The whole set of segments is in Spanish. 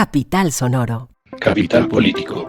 Capital Sonoro. Capital Político.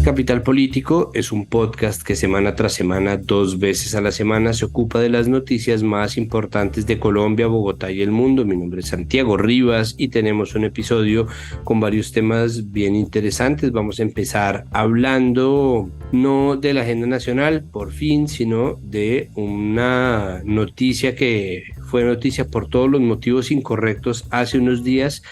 Capital Político es un podcast que semana tras semana, 2 veces a la semana, se ocupa de las noticias más importantes de Colombia, Bogotá y el mundo. Mi nombre es Santiago Rivas y tenemos un episodio con varios temas bien interesantes. Vamos a empezar hablando no de la agenda nacional, por fin, sino de una noticia que fue noticia por todos los motivos incorrectos hace unos días,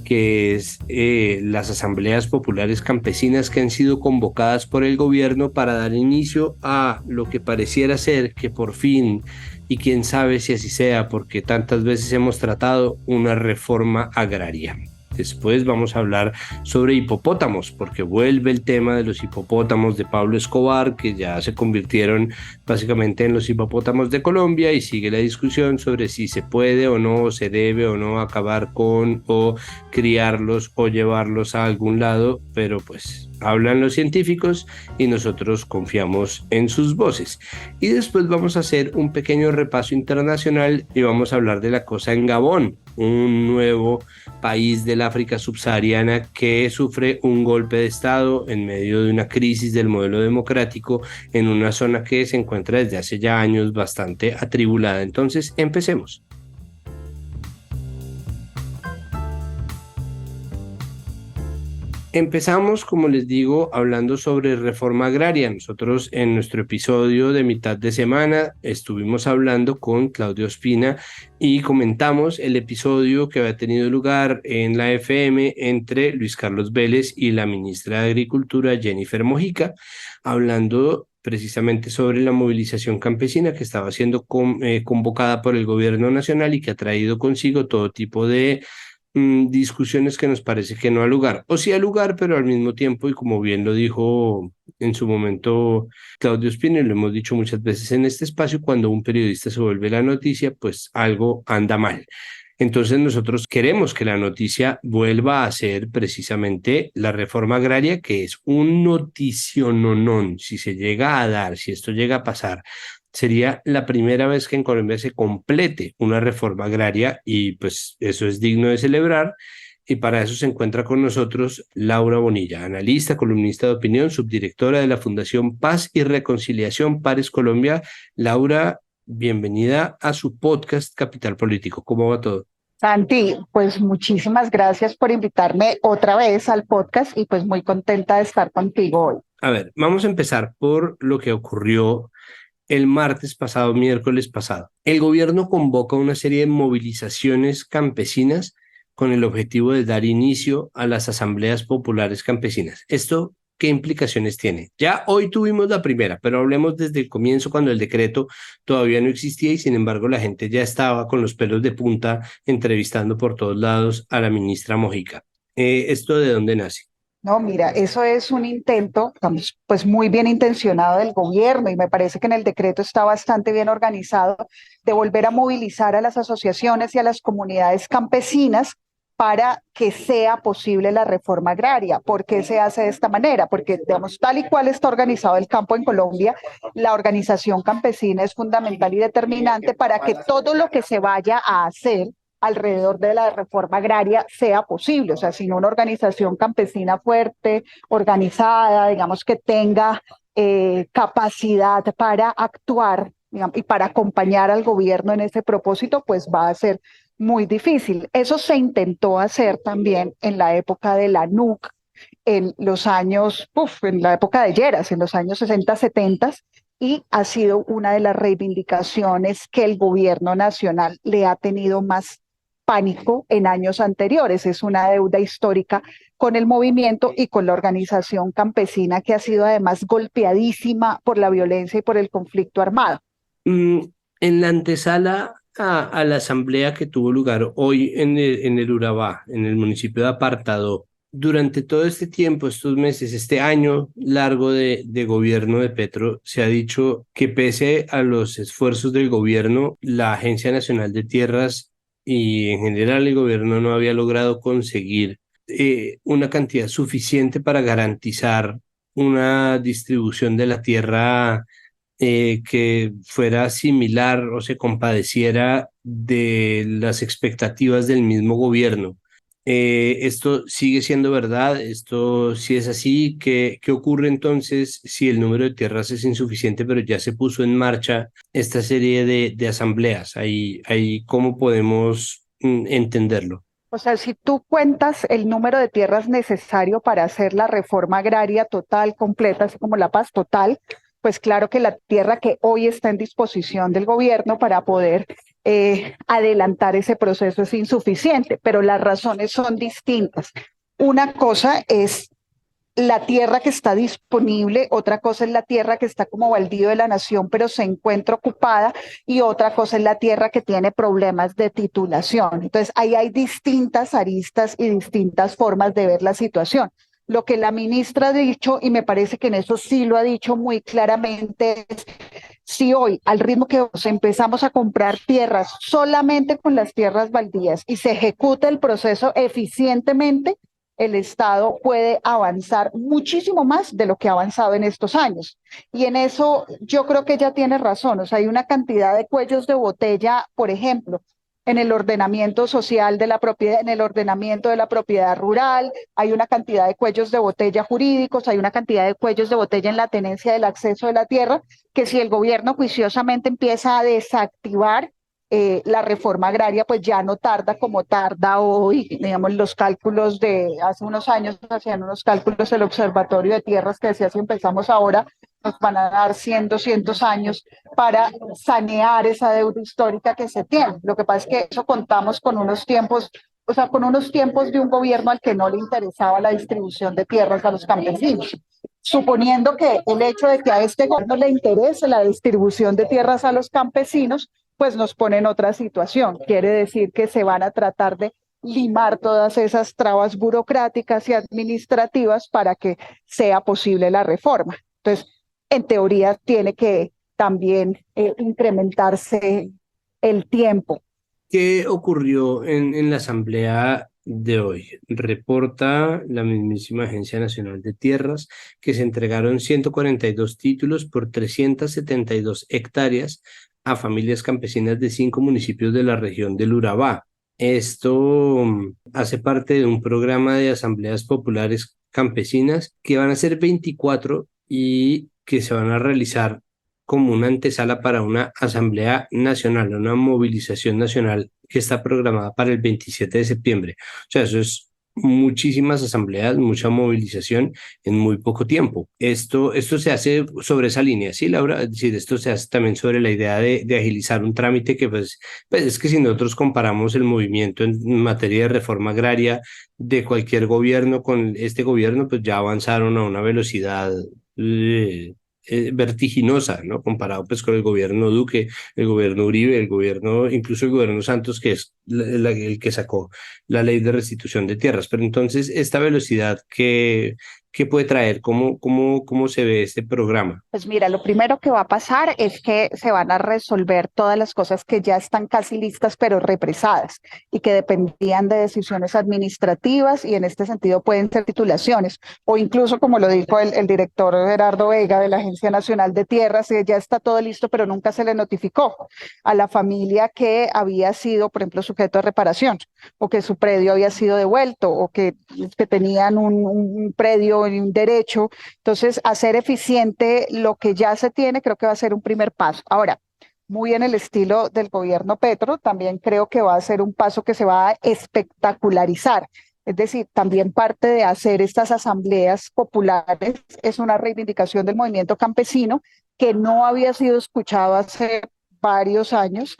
que es las asambleas populares campesinas que han sido convocadas por el gobierno para dar inicio a lo que pareciera ser que por fin, y quién sabe si así sea, porque tantas veces hemos tratado una reforma agraria. Después vamos a hablar sobre hipopótamos, porque vuelve el tema de los hipopótamos de Pablo Escobar, que ya se convirtieron básicamente en los hipopótamos de Colombia, y sigue la discusión sobre si se puede o no, se debe o no acabar con o criarlos o llevarlos a algún lado, pero pues hablan los científicos y nosotros confiamos en sus voces. Y después vamos a hacer un pequeño repaso internacional y vamos a hablar de la cosa en Gabón, un nuevo país del África subsahariana que sufre un golpe de estado en medio de una crisis del modelo democrático en una zona que se encuentra desde hace ya años bastante atribulada. Entonces, empecemos. Empezamos, como les digo, hablando sobre reforma agraria. Nosotros en nuestro episodio de mitad de semana estuvimos hablando con Claudio Ospina y comentamos el episodio que había tenido lugar en la FM entre Luis Carlos Vélez y la ministra de Agricultura, Jennifer Mojica, hablando precisamente sobre la movilización campesina que estaba siendo convocada por el gobierno nacional y que ha traído consigo todo tipo de discusiones que nos parece que no ha lugar, o sí ha lugar, pero al mismo tiempo, y como bien lo dijo en su momento Claudio Ospina, y lo hemos dicho muchas veces en este espacio, cuando un periodista se vuelve la noticia, pues algo anda mal. Entonces nosotros queremos que la noticia vuelva a ser precisamente la reforma agraria, que es un noticiononón. Si se llega a dar, si esto llega a pasar, sería la primera vez que en Colombia se complete una reforma agraria y pues eso es digno de celebrar. Y para eso se encuentra con nosotros Laura Bonilla, analista, columnista de opinión, subdirectora de la Fundación Paz y Reconciliación Pares Colombia. Laura, bienvenida a su podcast Capital Político. ¿Cómo va todo? Santi, pues muchísimas gracias por invitarme otra vez al podcast y pues muy contenta de estar contigo hoy. A ver, vamos a empezar por lo que ocurrió el martes pasado, miércoles pasado. El gobierno convoca una serie de movilizaciones campesinas con el objetivo de dar inicio a las asambleas populares campesinas. ¿Esto qué implicaciones tiene? Ya hoy tuvimos la primera, pero hablemos desde el comienzo, cuando el decreto todavía no existía y sin embargo la gente ya estaba con los pelos de punta entrevistando por todos lados a la ministra Mojica. ¿Esto de dónde nace? No, mira, eso es un intento, digamos, pues muy bien intencionado del gobierno y me parece que en el decreto está bastante bien organizado de volver a movilizar a las asociaciones y a las comunidades campesinas para que sea posible la reforma agraria. ¿Por qué se hace de esta manera? Porque, digamos, tal y cual está organizado el campo en Colombia, la organización campesina es fundamental y determinante para que todo lo que se vaya a hacer alrededor de la reforma agraria sea posible. O sea, sin una organización campesina fuerte, organizada, digamos, que tenga capacidad para actuar, digamos, y para acompañar al gobierno en ese propósito, pues va a ser muy difícil. Eso se intentó hacer también en la época de la NUC, en los años, en la época de Lleras, en los años 60, 70, y ha sido una de las reivindicaciones que el gobierno nacional le ha tenido más pánico en años anteriores. Es una deuda histórica con el movimiento y con la organización campesina, que ha sido además golpeadísima por la violencia y por el conflicto armado. En la antesala a la asamblea que tuvo lugar hoy en el Urabá, en el municipio de Apartadó, durante todo este tiempo, estos meses, este año largo de gobierno de Petro, se ha dicho que pese a los esfuerzos del gobierno, la Agencia Nacional de Tierras y en general el gobierno no había logrado conseguir una cantidad suficiente para garantizar una distribución de la tierra que fuera similar o se compadeciera de las expectativas del mismo gobierno. ¿Esto sigue siendo verdad? ¿Esto sí es así? ¿Qué ocurre entonces si el número de tierras es insuficiente, pero ya se puso en marcha esta serie de asambleas? ¿Cómo podemos entenderlo? O sea, si tú cuentas el número de tierras necesario para hacer la reforma agraria total, completa, así como la paz total, pues claro que la tierra que hoy está en disposición del gobierno para poder adelantar ese proceso es insuficiente, pero las razones son distintas. Una cosa es la tierra que está disponible, otra cosa es la tierra que está como baldío de la nación, pero se encuentra ocupada, y otra cosa es la tierra que tiene problemas de titulación. Entonces, ahí hay distintas aristas y distintas formas de ver la situación. Lo que la ministra ha dicho, y me parece que en eso sí lo ha dicho muy claramente, es si hoy, al ritmo que empezamos a comprar tierras solamente con las tierras baldías y se ejecuta el proceso eficientemente, el Estado puede avanzar muchísimo más de lo que ha avanzado en estos años. Y en eso yo creo que ella tiene razón. O sea, hay una cantidad de cuellos de botella, por ejemplo, en el ordenamiento social de la propiedad, en el ordenamiento de la propiedad rural, hay una cantidad de cuellos de botella jurídicos, hay una cantidad de cuellos de botella en la tenencia del acceso de la tierra, que si el gobierno juiciosamente empieza a desactivar la reforma agraria, pues ya no tarda como tarda hoy. Digamos, los cálculos de hace unos años hacían unos cálculos el Observatorio de Tierras que decía si empezamos ahora nos van a dar 100, 200 años para sanear esa deuda histórica que se tiene. Lo que pasa es que eso contamos con unos tiempos, o sea, con unos tiempos de un gobierno al que no le interesaba la distribución de tierras a los campesinos. Suponiendo que el hecho de que a este gobierno le interese la distribución de tierras a los campesinos, pues nos pone en otra situación. Quiere decir que se van a tratar de limar todas esas trabas burocráticas y administrativas para que sea posible la reforma. Entonces, en teoría, tiene que también incrementarse el tiempo. ¿Qué ocurrió en la asamblea de hoy? Reporta la mismísima Agencia Nacional de Tierras que se entregaron 142 títulos por 372 hectáreas a familias campesinas de 5 municipios de la región del Urabá. Esto hace parte de un programa de asambleas populares campesinas que van a ser 24 y que se van a realizar como una antesala para una asamblea nacional, una movilización nacional que está programada para el 27 de septiembre. O sea, eso es muchísimas asambleas, mucha movilización en muy poco tiempo. Esto se hace sobre esa línea, ¿sí, Laura? Es decir, esto se hace también sobre la idea de agilizar un trámite que pues es que si nosotros comparamos el movimiento en materia de reforma agraria de cualquier gobierno con este gobierno, pues ya avanzaron a una velocidad eh, vertiginosa, ¿no? Comparado pues con el gobierno Duque, el gobierno Uribe, el gobierno, incluso el gobierno Santos, que es el que sacó la ley de restitución de tierras. Pero entonces, esta velocidad que puede traer, ¿cómo se ve este programa? Pues mira, lo primero que va a pasar es que se van a resolver todas las cosas que ya están casi listas, pero represadas y que dependían de decisiones administrativas, y en este sentido pueden ser titulaciones o incluso, como lo dijo el director Gerardo Vega de la Agencia Nacional de Tierras, ya está todo listo, pero nunca se le notificó a la familia que había sido, por ejemplo, sujeto de reparación, o que su predio había sido devuelto, o que tenían un predio y un derecho. Entonces, hacer eficiente lo que ya se tiene creo que va a ser un primer paso. Ahora, muy en el estilo del gobierno Petro, también creo que va a ser un paso que se va a espectacularizar. Es decir, también parte de hacer estas asambleas populares es una reivindicación del movimiento campesino que no había sido escuchado hace varios años,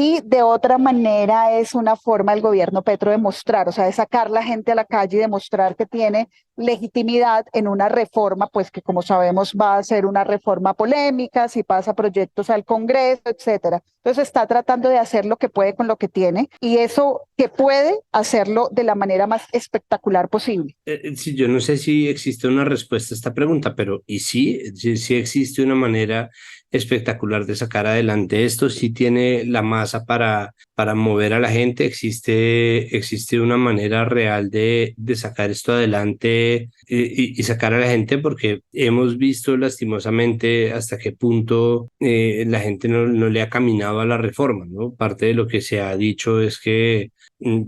y de otra manera es una forma del gobierno Petro de mostrar, o sea, de sacar la gente a la calle y demostrar que tiene legitimidad en una reforma, pues que como sabemos va a ser una reforma polémica, si pasa proyectos al Congreso, etcétera. Entonces está tratando de hacer lo que puede con lo que tiene y eso que puede hacerlo de la manera más espectacular posible. Sí, yo no sé si existe una respuesta a esta pregunta, pero ¿y sí existe una manera espectacular de sacar adelante esto? ¿Sí tiene la masa para mover a la gente? ¿Existe una manera real de sacar esto adelante y sacar a la gente? Porque hemos visto lastimosamente hasta qué punto la gente no le ha caminado a la reforma, ¿no? Parte de lo que se ha dicho es que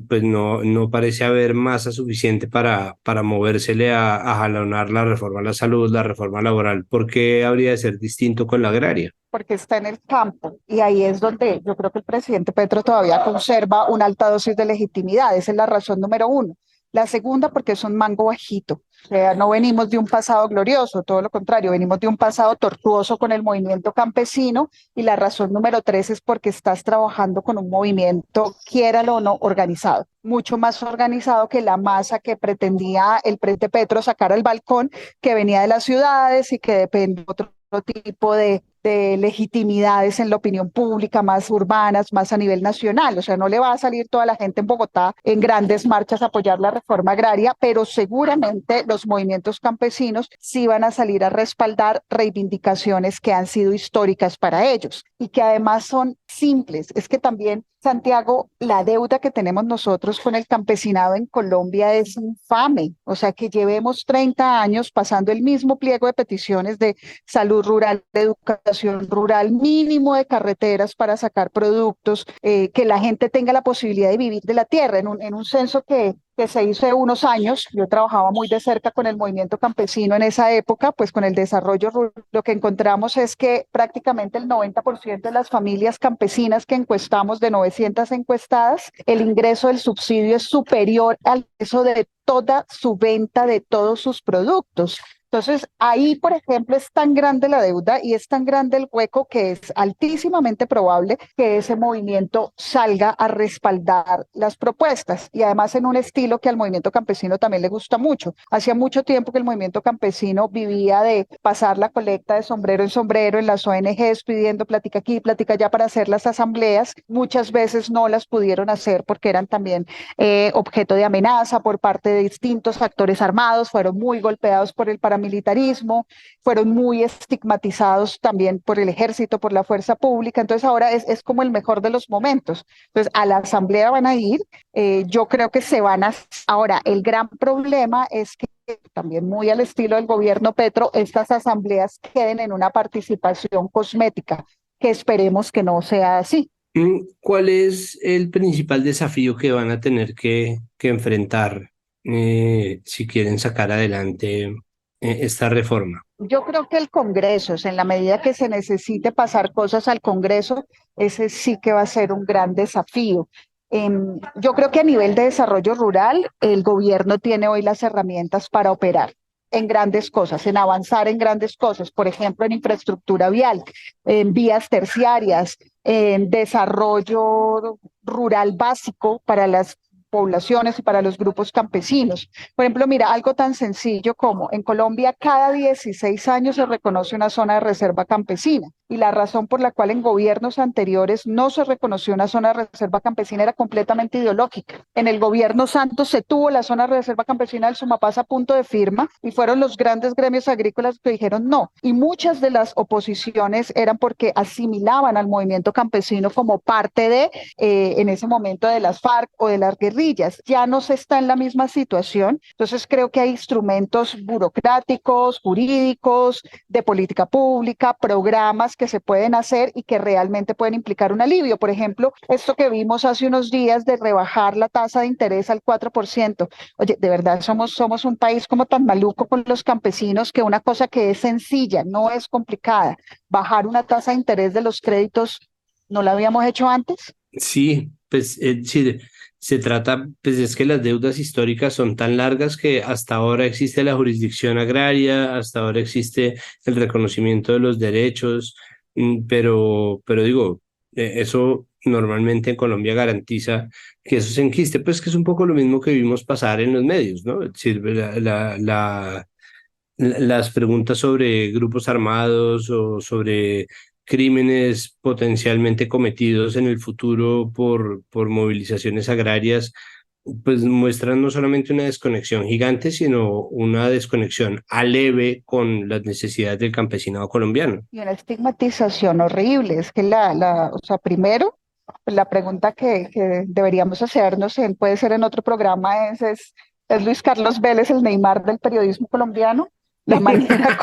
pues no parece haber masa suficiente para movérsele a jalonar la reforma a la salud, la reforma laboral. ¿Por qué habría de ser distinto con la agraria? Porque está en el campo y ahí es donde yo creo que el presidente Petro todavía conserva una alta dosis de legitimidad. Esa es la razón número uno. La segunda, porque es un mango bajito. O sea, no venimos de un pasado glorioso, todo lo contrario, venimos de un pasado tortuoso con el movimiento campesino. Y la razón número tres es porque estás trabajando con un movimiento, quiéralo o no, organizado, mucho más organizado que la masa que pretendía el presidente Petro sacar al balcón, que venía de las ciudades y que depende de otro tipo de legitimidades en la opinión pública, más urbanas, más a nivel nacional. O sea, no le va a salir toda la gente en Bogotá en grandes marchas a apoyar la reforma agraria, pero seguramente los movimientos campesinos sí van a salir a respaldar reivindicaciones que han sido históricas para ellos y que además son simples. Es que también, Santiago, la deuda que tenemos nosotros con el campesinado en Colombia es infame. O sea, que llevemos 30 años pasando el mismo pliego de peticiones de salud rural, de educación rural, mínimo de carreteras para sacar productos, que la gente tenga la posibilidad de vivir de la tierra. En un censo que se hizo hace unos años, yo trabajaba muy de cerca con el movimiento campesino en esa época, pues con el desarrollo rural, lo que encontramos es que prácticamente el 90% de las familias campesinas que encuestamos, de 900 encuestadas, el ingreso del subsidio es superior al ingreso de toda su venta de todos sus productos. Entonces, ahí, por ejemplo, es tan grande la deuda y es tan grande el hueco que es altísimamente probable que ese movimiento salga a respaldar las propuestas y además en un estilo que al movimiento campesino también le gusta mucho. Hacía mucho tiempo que el movimiento campesino vivía de pasar la colecta de sombrero en sombrero en las ONGs pidiendo plática aquí, plática allá para hacer las asambleas. Muchas veces no las pudieron hacer porque eran también objeto de amenaza por parte de distintos actores armados, fueron muy golpeados por el paramilitarismo, fueron muy estigmatizados también por el ejército, por la fuerza pública, entonces ahora es como el mejor de los momentos. Entonces a la asamblea van a ir, yo creo que se van a... Ahora, el gran problema es que también muy al estilo del gobierno Petro, estas asambleas queden en una participación cosmética, que esperemos que no sea así. ¿Cuál es el principal desafío que van a tener que enfrentar si quieren sacar adelante esta reforma? Yo creo que el Congreso, o sea, en la medida que se necesite pasar cosas al Congreso, ese sí que va a ser un gran desafío. Yo creo que a nivel de desarrollo rural, el gobierno tiene hoy las herramientas para operar en grandes cosas, en avanzar en grandes cosas, por ejemplo, en infraestructura vial, en vías terciarias, en desarrollo rural básico para las poblaciones y para los grupos campesinos. Por ejemplo, mira, algo tan sencillo como en Colombia cada 16 años se reconoce una zona de reserva campesina y la razón por la cual en gobiernos anteriores no se reconoció una zona de reserva campesina era completamente ideológica. En el gobierno Santos se tuvo la zona de reserva campesina del Sumapaz a punto de firma y fueron los grandes gremios agrícolas que dijeron no. Y muchas de las oposiciones eran porque asimilaban al movimiento campesino como parte de, en ese momento, de las FARC o de las guerrillas. Ya no se está en la misma situación. Entonces creo que hay instrumentos burocráticos, jurídicos, de política pública, programas que se pueden hacer y que realmente pueden implicar un alivio. Por ejemplo, esto que vimos hace unos días de rebajar la tasa de interés al 4%. Oye, de verdad somos un país como tan maluco con los campesinos que una cosa que es sencilla, no es complicada, bajar una tasa de interés de los créditos, ¿no la habíamos hecho antes? Sí, pues sí, se trata, pues es que las deudas históricas son tan largas que hasta ahora existe la jurisdicción agraria, hasta ahora existe el reconocimiento de los derechos, pero digo, eso normalmente en Colombia garantiza que eso se enquiste, pues que es un poco lo mismo que vimos pasar en los medios, ¿no? Es decir, las preguntas sobre grupos armados o sobre crímenes potencialmente cometidos en el futuro por movilizaciones agrarias, pues muestran no solamente una desconexión gigante, sino una desconexión leve con las necesidades del campesinado colombiano. Y una estigmatización horrible. Es que o sea, primero, pues, la pregunta que deberíamos hacernos, puede ser en otro programa, ¿es Luis Carlos Vélez el Neymar del periodismo colombiano? La manera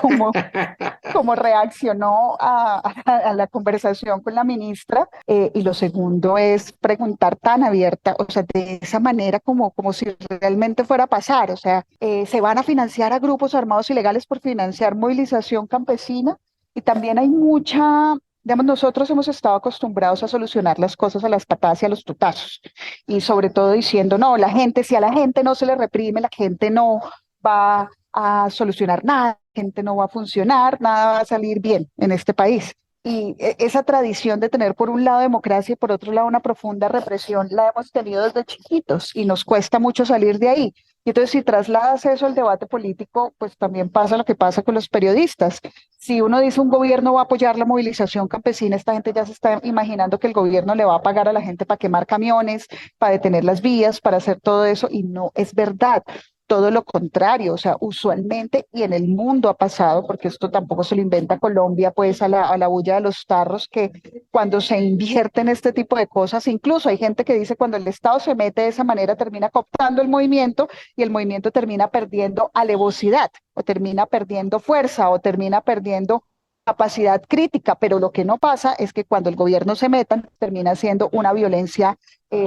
como reaccionó a la conversación con la ministra. Y lo segundo es preguntar tan abierta, o sea, de esa manera como si realmente fuera a pasar. O sea, se van a financiar a grupos armados ilegales por financiar movilización campesina. Y también hay mucha, digamos, nosotros hemos estado acostumbrados a solucionar las cosas a las patadas y a los tutazos. Y sobre todo diciendo, no, la gente, si a la gente no se le reprime, la gente no va a solucionar nada, la gente no va a funcionar, nada va a salir bien en este país. Y esa tradición de tener por un lado democracia y por otro lado una profunda represión la hemos tenido desde chiquitos y nos cuesta mucho salir de ahí. Y entonces si trasladas eso al debate político, pues también pasa lo que pasa con los periodistas. Si uno dice un gobierno va a apoyar la movilización campesina, esta gente ya se está imaginando que el gobierno le va a pagar a la gente para quemar camiones, para detener las vías, para hacer todo eso, y no es verdad. Todo lo contrario, o sea, usualmente y en el mundo ha pasado, porque esto tampoco se lo inventa Colombia, pues a la bulla de los tarros, que cuando se invierte en este tipo de cosas, incluso hay gente que dice cuando el Estado se mete de esa manera, termina cooptando el movimiento y el movimiento termina perdiendo alevosidad, o termina perdiendo fuerza, o termina perdiendo capacidad crítica, pero lo que no pasa es que cuando el gobierno se meta, termina siendo una violencia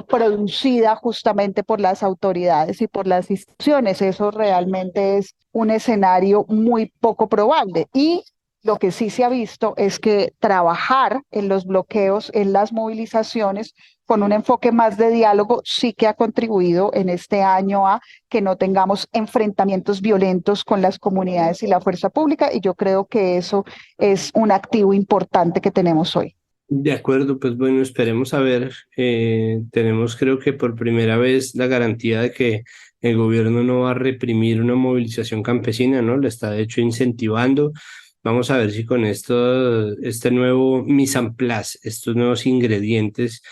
producida justamente por las autoridades y por las instituciones. Eso realmente es un escenario muy poco probable. Y lo que sí se ha visto es que trabajar en los bloqueos, en las movilizaciones, con un enfoque más de diálogo, sí que ha contribuido en este año a que no tengamos enfrentamientos violentos con las comunidades y la fuerza pública. Y yo creo que eso es un activo importante que tenemos hoy. De acuerdo, pues bueno, esperemos a ver. Tenemos creo que por primera vez la garantía de que el gobierno no va a reprimir una movilización campesina, ¿no? La está de hecho incentivando. Vamos a ver si con este nuevo mise en place, estos nuevos ingredientes,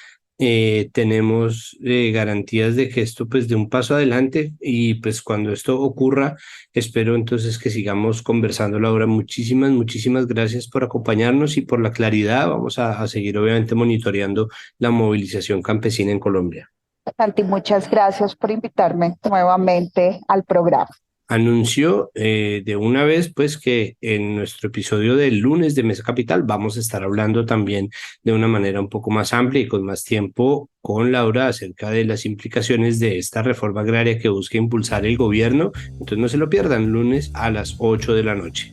tenemos garantías de que esto pues dé un paso adelante y pues cuando esto ocurra, espero entonces que sigamos conversando, Laura. Muchísimas gracias por acompañarnos y por la claridad. Vamos a seguir obviamente monitoreando la movilización campesina en Colombia. Santi, muchas gracias por invitarme nuevamente al programa. Anunció de una vez pues que en nuestro episodio del lunes de Mesa Capital vamos a estar hablando también de una manera un poco más amplia y con más tiempo con Laura acerca de las implicaciones de esta reforma agraria que busca impulsar el gobierno. Entonces no se lo pierdan, lunes a las 8 de la noche.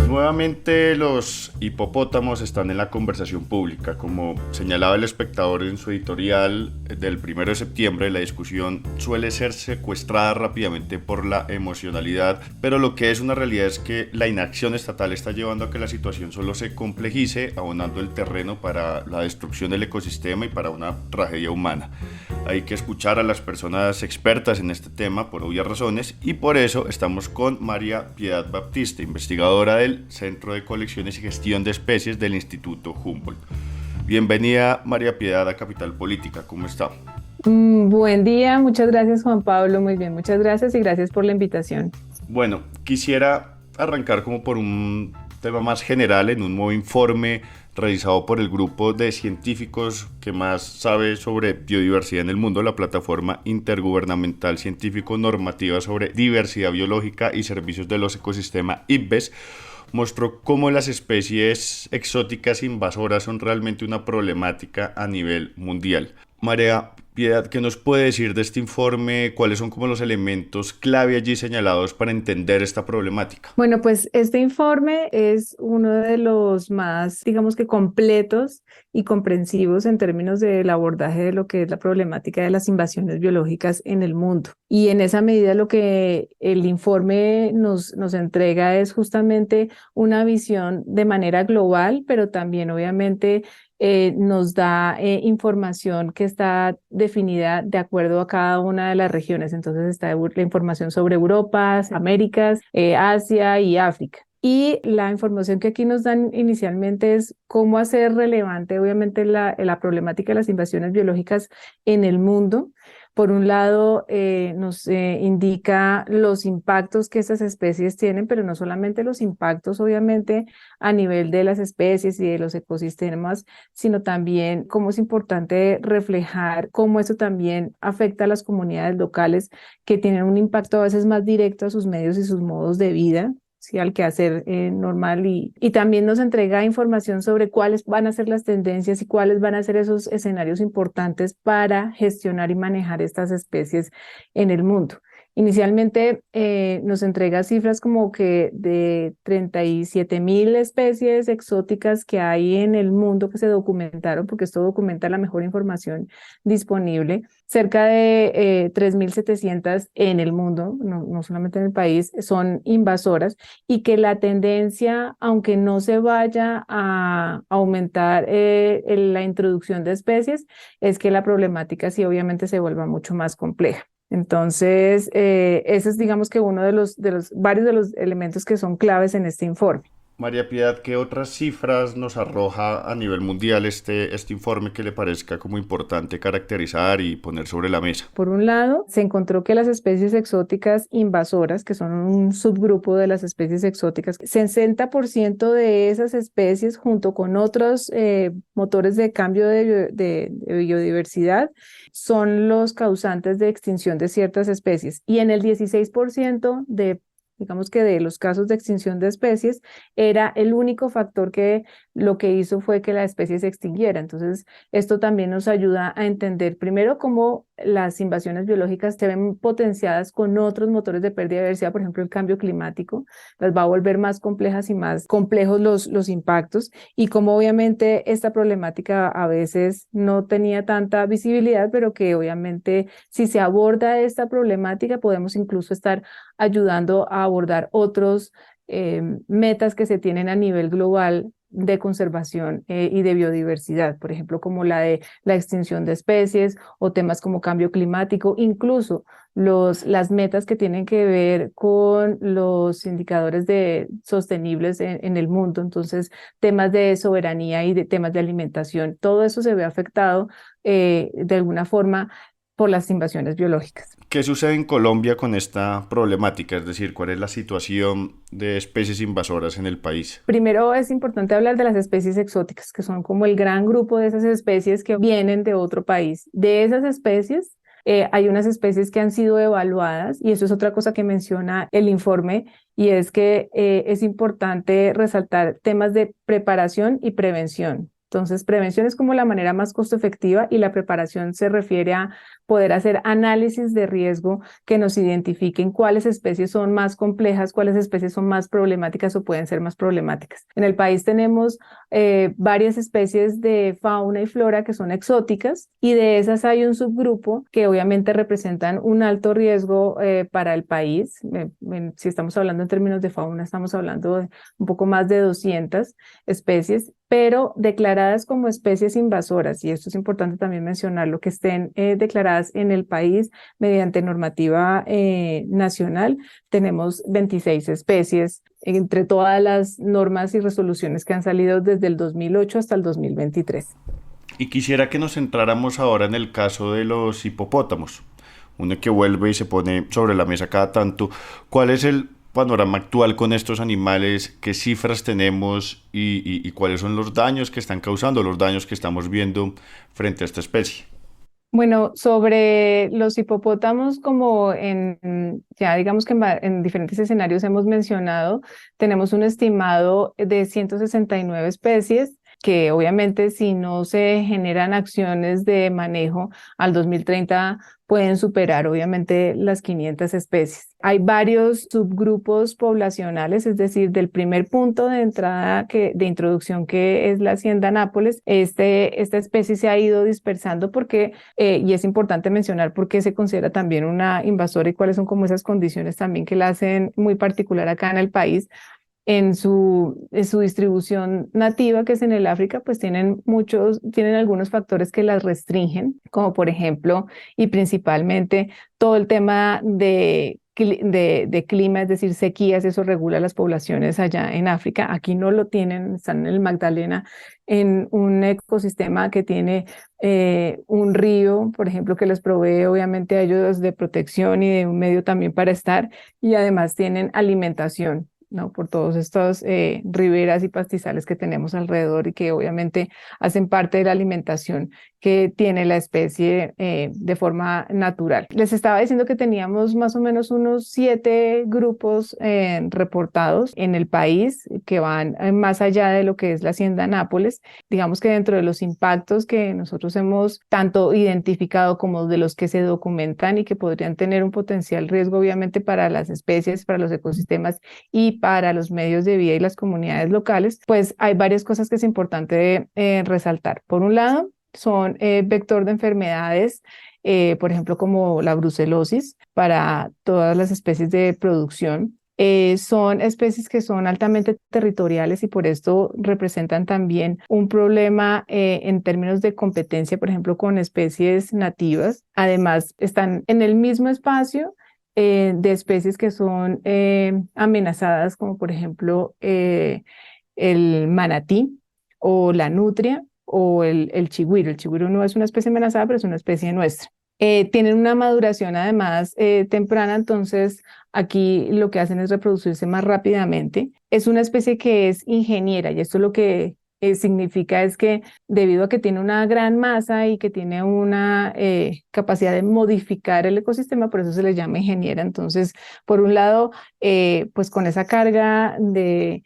Nuevamente los hipopótamos están en la conversación pública. Como señalaba el Espectador en su editorial del 1 de septiembre, la discusión suele ser secuestrada rápidamente por la emocionalidad, pero lo que es una realidad es que la inacción estatal está llevando a que la situación solo se complejice, abonando el terreno para la destrucción del ecosistema y para una tragedia humana. Hay que escuchar a las personas expertas en este tema por obvias razones, y por eso estamos con María Piedad Baptista, investigadora del Centro de Colecciones y Gestión de Especies del Instituto Humboldt. Bienvenida, María Piedad, a Capital Política. ¿Cómo está? Buen día, muchas gracias, Juan Pablo. Muy bien, muchas gracias y gracias por la invitación. Bueno, quisiera arrancar como por un tema más general en un nuevo informe realizado por el grupo de científicos que más sabe sobre biodiversidad en el mundo, la Plataforma Intergubernamental Científico Normativa sobre Diversidad Biológica y Servicios de los Ecosistemas, IPBES, mostró cómo las especies exóticas invasoras son realmente una problemática a nivel mundial. María Piedad, ¿qué nos puede decir de este informe? ¿Cuáles son como los elementos clave allí señalados para entender esta problemática? Bueno, pues este informe es uno de los más, digamos que completos y comprensivos en términos del abordaje de lo que es la problemática de las invasiones biológicas en el mundo. Y en esa medida lo que el informe nos entrega es justamente una visión de manera global, pero también obviamente nos da información que está definida de acuerdo a cada una de las regiones. Entonces está la información sobre Europa, Américas, Asia y África. Y la información que aquí nos dan inicialmente es cómo hacer relevante, obviamente, la problemática de las invasiones biológicas en el mundo. Por un lado, nos indica los impactos que estas especies tienen, pero no solamente los impactos, obviamente, a nivel de las especies y de los ecosistemas, sino también cómo es importante reflejar cómo eso también afecta a las comunidades locales que tienen un impacto a veces más directo a sus medios y sus modos de vida. Sí, al quehacer normal y también nos entrega información sobre cuáles van a ser las tendencias y cuáles van a ser esos escenarios importantes para gestionar y manejar estas especies en el mundo. Inicialmente nos entrega cifras como que de 37.000 especies exóticas que hay en el mundo que se documentaron, porque esto documenta la mejor información disponible, cerca de 3.700 en el mundo, no solamente en el país, son invasoras y que la tendencia, aunque no se vaya a aumentar la introducción de especies, es que la problemática sí obviamente se vuelva mucho más compleja. Entonces, ese es digamos que uno de los varios de los elementos que son claves en este informe. María Piedad, ¿qué otras cifras nos arroja a nivel mundial este informe que le parezca como importante caracterizar y poner sobre la mesa? Por un lado, se encontró que las especies exóticas invasoras, que son un subgrupo de las especies exóticas, 60% de esas especies, junto con otros motores de cambio de biodiversidad, son los causantes de extinción de ciertas especies. Y en el 16% digamos que de los casos de extinción de especies, era el único factor que lo que hizo fue que la especie se extinguiera. Entonces, esto también nos ayuda a entender primero cómo las invasiones biológicas se ven potenciadas con otros motores de pérdida de diversidad, por ejemplo, el cambio climático, las va a volver más complejas y más complejos los impactos, y cómo obviamente esta problemática a veces no tenía tanta visibilidad, pero que obviamente si se aborda esta problemática podemos incluso estar ayudando a abordar otros metas que se tienen a nivel global de conservación y de biodiversidad, por ejemplo, como la de la extinción de especies o temas como cambio climático, incluso las metas que tienen que ver con los indicadores sostenibles en el mundo, entonces temas de soberanía y de temas de alimentación, todo eso se ve afectado de alguna forma por las invasiones biológicas. ¿Qué sucede en Colombia con esta problemática? Es decir, ¿cuál es la situación de especies invasoras en el país? Primero es importante hablar de las especies exóticas, que son como el gran grupo de esas especies que vienen de otro país. De esas especies, hay unas especies que han sido evaluadas, y eso es otra cosa que menciona el informe, y es que es importante resaltar temas de preparación y prevención. Entonces, prevención es como la manera más costo efectiva y la preparación se refiere a poder hacer análisis de riesgo que nos identifiquen cuáles especies son más complejas, cuáles especies son más problemáticas o pueden ser más problemáticas. En el país tenemos varias especies de fauna y flora que son exóticas, y de esas hay un subgrupo que obviamente representan un alto riesgo para el país. Si estamos hablando en términos de fauna, estamos hablando de un poco más de 200 especies, pero declaradas como especies invasoras, y esto es importante también mencionarlo, que estén declaradas en el país mediante normativa nacional. Tenemos 26 especies entre todas las normas y resoluciones que han salido desde el 2008 hasta el 2023. Y quisiera que nos centráramos ahora en el caso de los hipopótamos, uno que vuelve y se pone sobre la mesa cada tanto. ¿Cuál es el panorama actual con estos animales? ¿Qué cifras tenemos y cuáles son los daños que están causando, los daños que estamos viendo frente a esta especie? Bueno, sobre los hipopótamos, como ya digamos que en diferentes escenarios hemos mencionado, tenemos un estimado de 169 especies. que obviamente si no se generan acciones de manejo al 2030 pueden superar obviamente las 500 especies. Hay varios subgrupos poblacionales, es decir, del primer punto de entrada de introducción que es la Hacienda Nápoles, esta especie se ha ido dispersando porque, y es importante mencionar porque se considera también una invasora y cuáles son como esas condiciones también que la hacen muy particular acá en el país. En su distribución nativa, que es en el África, pues tienen algunos factores que las restringen, como por ejemplo, y principalmente todo el tema de clima, es decir, sequías, eso regula las poblaciones allá en África. Aquí no lo tienen, están en el Magdalena, en un ecosistema que tiene un río, por ejemplo, que les provee obviamente a ellos de protección y de un medio también para estar, y además tienen alimentación, ¿no? Por todos estos riberas y pastizales que tenemos alrededor y que obviamente hacen parte de la alimentación que tiene la especie de forma natural. Les estaba diciendo que teníamos más o menos unos 7 grupos reportados en el país que van más allá de lo que es la Hacienda Nápoles. Digamos que dentro de los impactos que nosotros hemos tanto identificado como de los que se documentan y que podrían tener un potencial riesgo obviamente para las especies, para los ecosistemas y para los medios de vida y las comunidades locales, pues hay varias cosas que es importante resaltar. Por un lado, son vector de enfermedades, por ejemplo, como la brucelosis para todas las especies de producción. Son especies que son altamente territoriales y por esto representan también un problema en términos de competencia, por ejemplo, con especies nativas. Además, están en el mismo espacio de especies que son amenazadas, como por ejemplo el manatí o la nutria o el chigüiro. El chigüiro no es una especie amenazada, pero es una especie nuestra. Tienen una maduración además temprana, entonces aquí lo que hacen es reproducirse más rápidamente. Es una especie que es ingeniera y esto lo que significa es que debido a que tiene una gran masa y que tiene una capacidad de modificar el ecosistema, por eso se le llama ingeniera. Entonces, por un lado, pues con esa carga de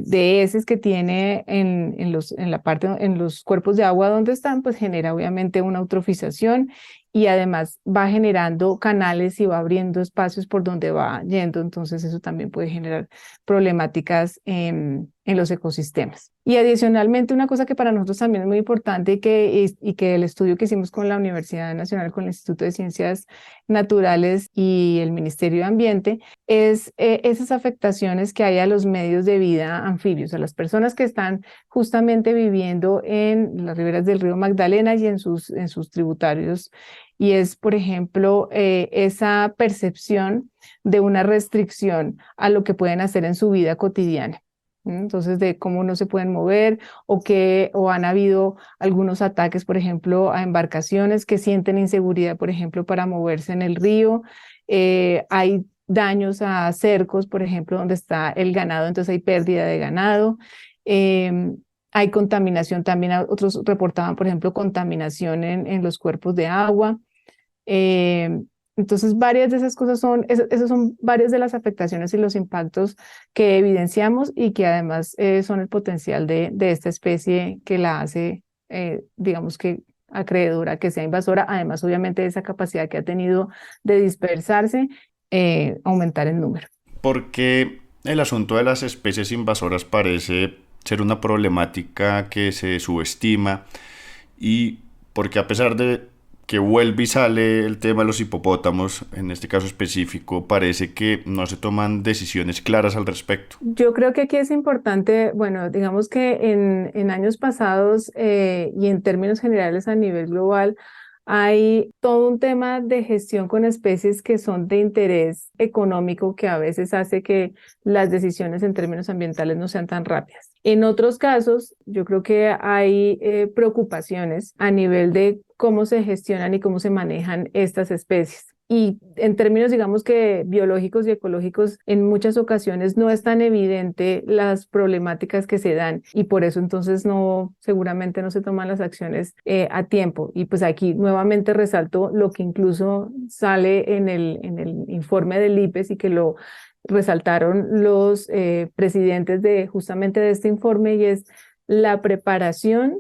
heces que tiene en los cuerpos de agua donde están, pues genera obviamente una eutrofización y además va generando canales y va abriendo espacios por donde va yendo, entonces eso también puede generar problemáticas en los ecosistemas. Y adicionalmente, una cosa que para nosotros también es muy importante y que el estudio que hicimos con la Universidad Nacional, con el Instituto de Ciencias Naturales y el Ministerio de Ambiente, es esas afectaciones que hay a los medios de vida anfibios, a las personas que están justamente viviendo en las riberas del río Magdalena y en sus tributarios. Y es, por ejemplo, esa percepción de una restricción a lo que pueden hacer en su vida cotidiana. Entonces, de cómo no se pueden mover o han habido algunos ataques, por ejemplo, a embarcaciones que sienten inseguridad, por ejemplo, para moverse en el río. Hay daños a cercos, por ejemplo, donde está el ganado, entonces hay pérdida de ganado. Hay contaminación también, otros reportaban, por ejemplo, contaminación en los cuerpos de agua. Entonces, varias de esas cosas esas son varias de las afectaciones y los impactos que evidenciamos y que además son el potencial de esta especie que la hace, digamos que acreedora, que sea invasora, además obviamente de esa capacidad que ha tenido de dispersarse, aumentar el número. Porque el asunto de las especies invasoras parece ser una problemática que se subestima y porque a pesar de que vuelve y sale el tema de los hipopótamos, en este caso específico, parece que no se toman decisiones claras al respecto. Yo creo que aquí es importante, bueno, digamos que en años pasados y en términos generales a nivel global, hay todo un tema de gestión con especies que son de interés económico que a veces hace que las decisiones en términos ambientales no sean tan rápidas. En otros casos, yo creo que hay preocupaciones a nivel de cómo se gestionan y cómo se manejan estas especies. Y en términos, digamos que biológicos y ecológicos, en muchas ocasiones no es tan evidente las problemáticas que se dan y por eso entonces seguramente no se toman las acciones a tiempo. Y pues aquí nuevamente resalto lo que incluso sale en el informe del IPBES y que lo resaltaron los presidentes justamente de este informe y es la preparación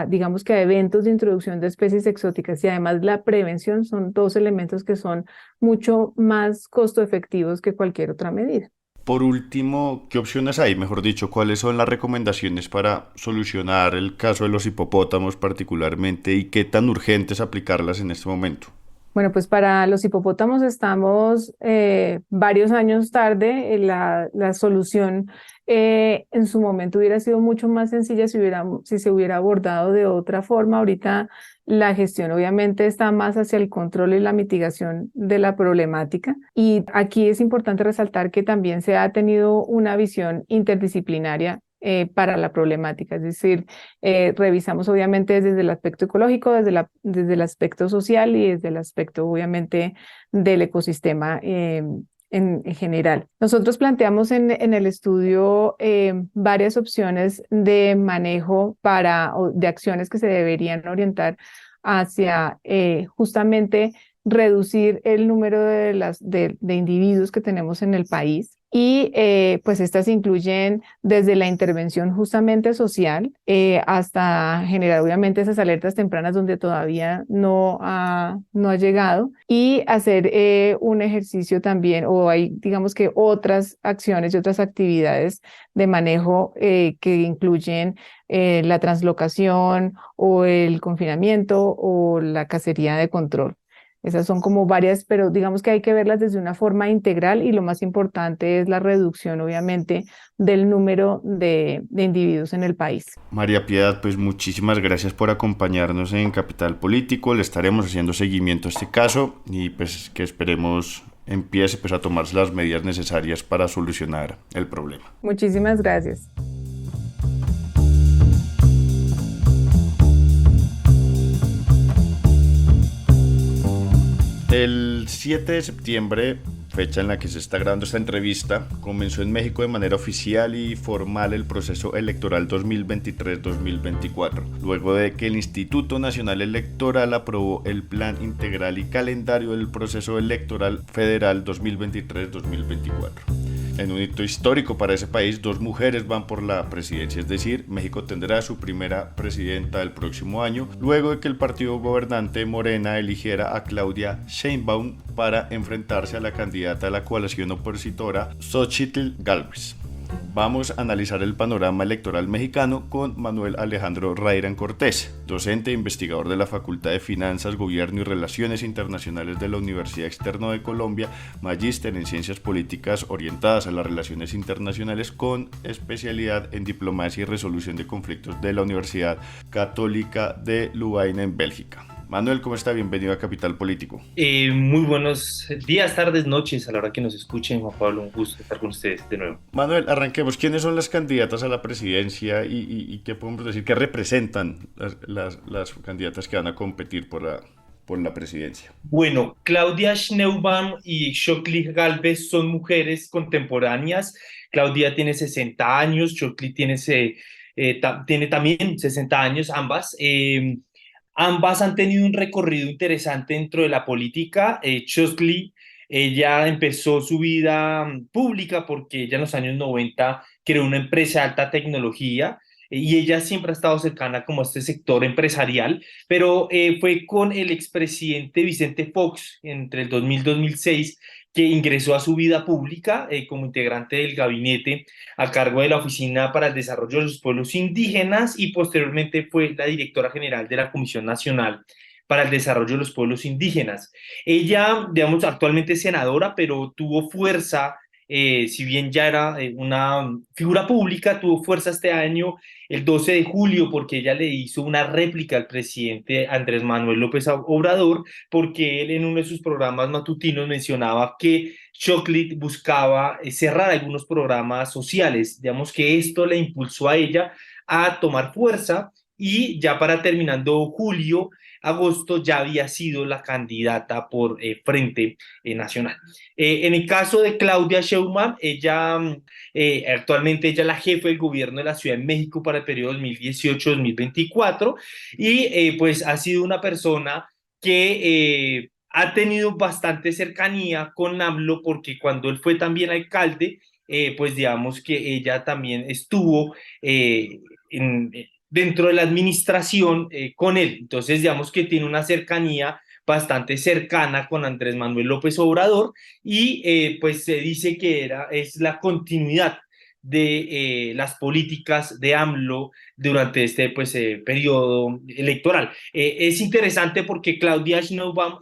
digamos que a eventos de introducción de especies exóticas y además la prevención son dos elementos que son mucho más costo efectivos que cualquier otra medida. Por último, ¿qué opciones hay? Mejor dicho, ¿cuáles son las recomendaciones para solucionar el caso de los hipopótamos particularmente y qué tan urgente es aplicarlas en este momento? Bueno, pues para los hipopótamos estamos varios años tarde. La solución en su momento hubiera sido mucho más sencilla si se hubiera abordado de otra forma. Ahorita la gestión obviamente está más hacia el control y la mitigación de la problemática. Y aquí es importante resaltar que también se ha tenido una visión interdisciplinaria para la problemática, es decir, revisamos obviamente desde el aspecto ecológico, desde el aspecto social y desde el aspecto obviamente del ecosistema en general. Nosotros planteamos en el estudio varias opciones de manejo o de acciones que se deberían orientar hacia justamente reducir el número de individuos que tenemos en el país. Y pues estas incluyen desde la intervención justamente social hasta generar obviamente esas alertas tempranas donde todavía no ha llegado y hacer un ejercicio también o hay digamos que otras acciones y otras actividades de manejo que incluyen la translocación o el confinamiento o la cacería de control. Esas son como varias, pero digamos que hay que verlas desde una forma integral y lo más importante es la reducción, obviamente, del número de individuos en el país. María Piedad, pues muchísimas gracias por acompañarnos en Capital Político. Le estaremos haciendo seguimiento a este caso y pues que esperemos empiece pues a tomarse las medidas necesarias para solucionar el problema. Muchísimas gracias. El 7 de septiembre, fecha en la que se está grabando esta entrevista, comenzó en México de manera oficial y formal el proceso electoral 2023-2024, luego de que el Instituto Nacional Electoral aprobó el Plan Integral y Calendario del Proceso Electoral Federal 2023-2024. En un hito histórico para ese país, 2 mujeres van por la presidencia, es decir, México tendrá su primera presidenta el próximo año, luego de que el partido gobernante Morena eligiera a Claudia Sheinbaum para enfrentarse a la candidata de la coalición opositora Xochitl Gálvez. Vamos a analizar el panorama electoral mexicano con Manuel Alejandro Rairan Cortés, docente e investigador de la Facultad de Finanzas, Gobierno y Relaciones Internacionales de la Universidad Externa de Colombia, magíster en Ciencias Políticas orientadas a las relaciones internacionales con especialidad en Diplomacia y Resolución de Conflictos de la Universidad Católica de Louvain en Bélgica. Manuel, ¿cómo está? Bienvenido a Capital Político. Muy buenos días, tardes, noches, a la hora que nos escuchen. Juan Pablo, un gusto estar con ustedes de nuevo. Manuel, arranquemos. ¿Quiénes son las candidatas a la presidencia y qué podemos decir? ¿Qué representan las candidatas que van a competir por la presidencia? Bueno, Claudia Sheinbaum y Xochitl Gálvez son mujeres contemporáneas. Claudia tiene 60 años, Xochitl tiene también 60 años, ambas. Ambas han tenido un recorrido interesante dentro de la política. Xochitl, ella empezó su vida pública porque ella en los años 90 creó una empresa de alta tecnología y ella siempre ha estado cercana como a este sector empresarial, pero fue con el expresidente Vicente Fox entre el 2000 y 2006 que ingresó a su vida pública como integrante del gabinete a cargo de la Oficina para el Desarrollo de los Pueblos Indígenas y posteriormente fue la directora general de la Comisión Nacional para el Desarrollo de los Pueblos Indígenas. Ella, digamos, actualmente es senadora, pero tuvo fuerza, si bien ya era una figura pública, tuvo fuerza este año, el 12 de julio, porque ella le hizo una réplica al presidente Andrés Manuel López Obrador, porque él en uno de sus programas matutinos mencionaba que Xochitl buscaba cerrar algunos programas sociales. Digamos que esto le impulsó a ella a tomar fuerza y ya para terminando julio, agosto ya había sido la candidata por Frente Nacional. En el caso de Claudia Sheinbaum, ella actualmente ella es la jefa del gobierno de la Ciudad de México para el periodo 2018-2024 y pues ha sido una persona que ha tenido bastante cercanía con AMLO porque cuando él fue también alcalde, pues digamos que ella también estuvo dentro de la administración con él. Entonces, digamos que tiene una cercanía bastante cercana con Andrés Manuel López Obrador y pues se dice que es la continuidad de las políticas de AMLO durante este pues, periodo electoral. Es interesante porque Claudia Sheinbaum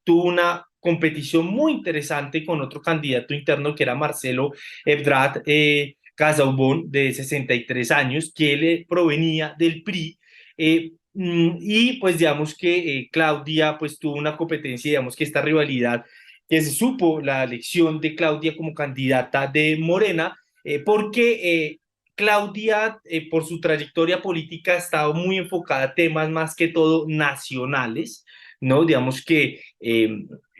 tuvo una competición muy interesante con otro candidato interno que era Marcelo Ebrard Casaubon, de 63 años, que él provenía del PRI. Y pues digamos que Claudia pues tuvo una competencia, digamos que esta rivalidad, que se supo la elección de Claudia como candidata de Morena, porque Claudia, por su trayectoria política, ha estado muy enfocada a temas más que todo nacionales, ¿no? Digamos que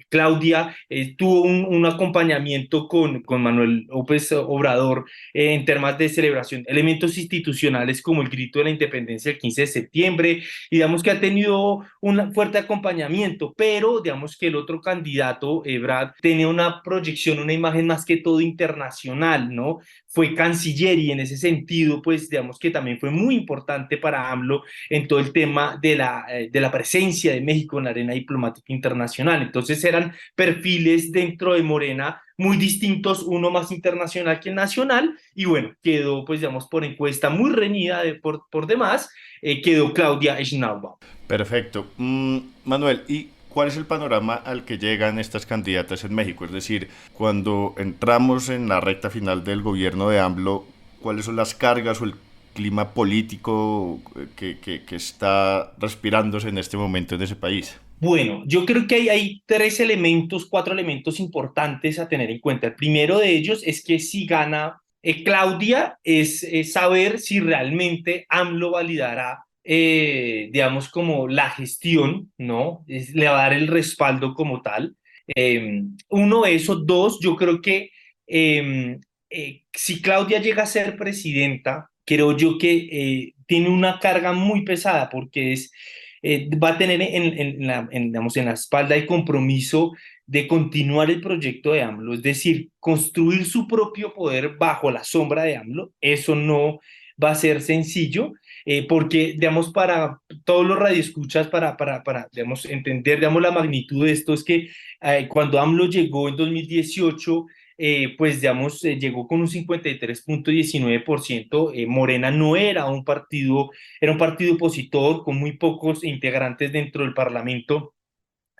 Claudia tuvo un acompañamiento con Manuel López Obrador en temas de celebración, elementos institucionales como el grito de la independencia el 15 de septiembre, y digamos que ha tenido un fuerte acompañamiento, pero digamos que el otro candidato, Brad, tenía una proyección, una imagen más que todo internacional, ¿no? Fue canciller y en ese sentido, pues digamos que también fue muy importante para AMLO en todo el tema de la presencia de México en la arena diplomática internacional. Entonces eran perfiles dentro de Morena muy distintos, uno más internacional que el nacional, y bueno, quedó, pues digamos, por encuesta muy reñida por demás, quedó Claudia Sheinbaum. Perfecto. Manuel, ¿y cuál es el panorama al que llegan estas candidatas en México? Es decir, cuando entramos en la recta final del gobierno de AMLO, ¿cuáles son las cargas o el clima político que está respirándose en este momento en ese país? Bueno, yo creo que hay cuatro elementos importantes a tener en cuenta. El primero de ellos es que si gana Claudia, es saber si realmente AMLO validará, digamos, como la gestión, ¿no? Le va a dar el respaldo como tal. Uno, eso. Dos, yo creo que eh, si Claudia llega a ser presidenta, creo yo que tiene una carga muy pesada porque va a tener digamos, en la espalda el compromiso de continuar el proyecto de AMLO, es decir, construir su propio poder bajo la sombra de AMLO. Eso no va a ser sencillo, porque, digamos, para todos los radioescuchas, digamos, entender, digamos, la magnitud de esto, es que cuando AMLO llegó en 2018, pues digamos, llegó con un 53.19%. Morena no era un partido, era un partido opositor con muy pocos integrantes dentro del Parlamento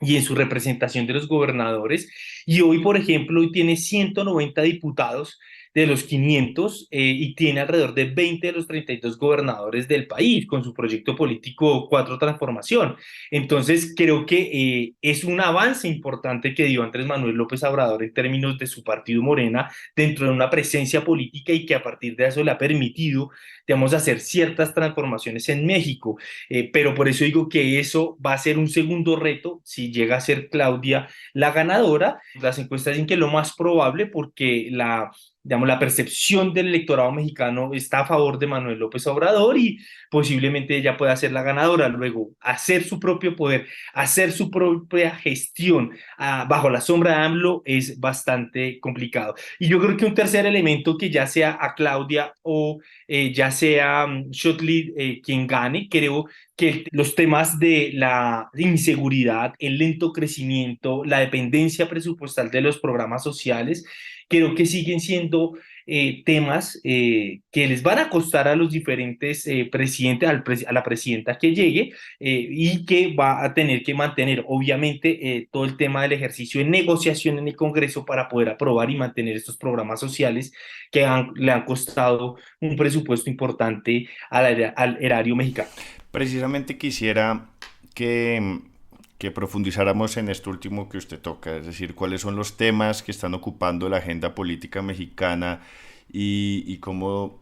y en su representación de los gobernadores. Y hoy, por ejemplo, hoy tiene 190 diputados de los 500, y tiene alrededor de 20 de los 32 gobernadores del país con su proyecto político Cuatro Transformación. Entonces, creo que es un avance importante que dio Andrés Manuel López Obrador en términos de su partido Morena dentro de una presencia política y que a partir de eso le ha permitido, digamos, hacer ciertas transformaciones en México. Pero por eso digo que eso va a ser un segundo reto si llega a ser Claudia la ganadora. Las encuestas dicen que lo más probable, porque digamos, la percepción del electorado mexicano está a favor de Manuel López Obrador y posiblemente ella pueda ser la ganadora. Luego, hacer su propio poder, hacer su propia gestión bajo la sombra de AMLO es bastante complicado. Y yo creo que un tercer elemento, que ya sea a Claudia o ya sea Xochitl quien gane, creo que los temas de la inseguridad, el lento crecimiento, la dependencia presupuestal de los programas sociales, creo que siguen siendo temas que les van a costar a los diferentes presidentes, a la presidenta que llegue, y que va a tener que mantener, obviamente, todo el tema del ejercicio de negociación en el Congreso para poder aprobar y mantener estos programas sociales que le han costado un presupuesto importante al erario mexicano. Precisamente quisiera que profundizáramos en esto último que usted toca, es decir, cuáles son los temas que están ocupando la agenda política mexicana y cómo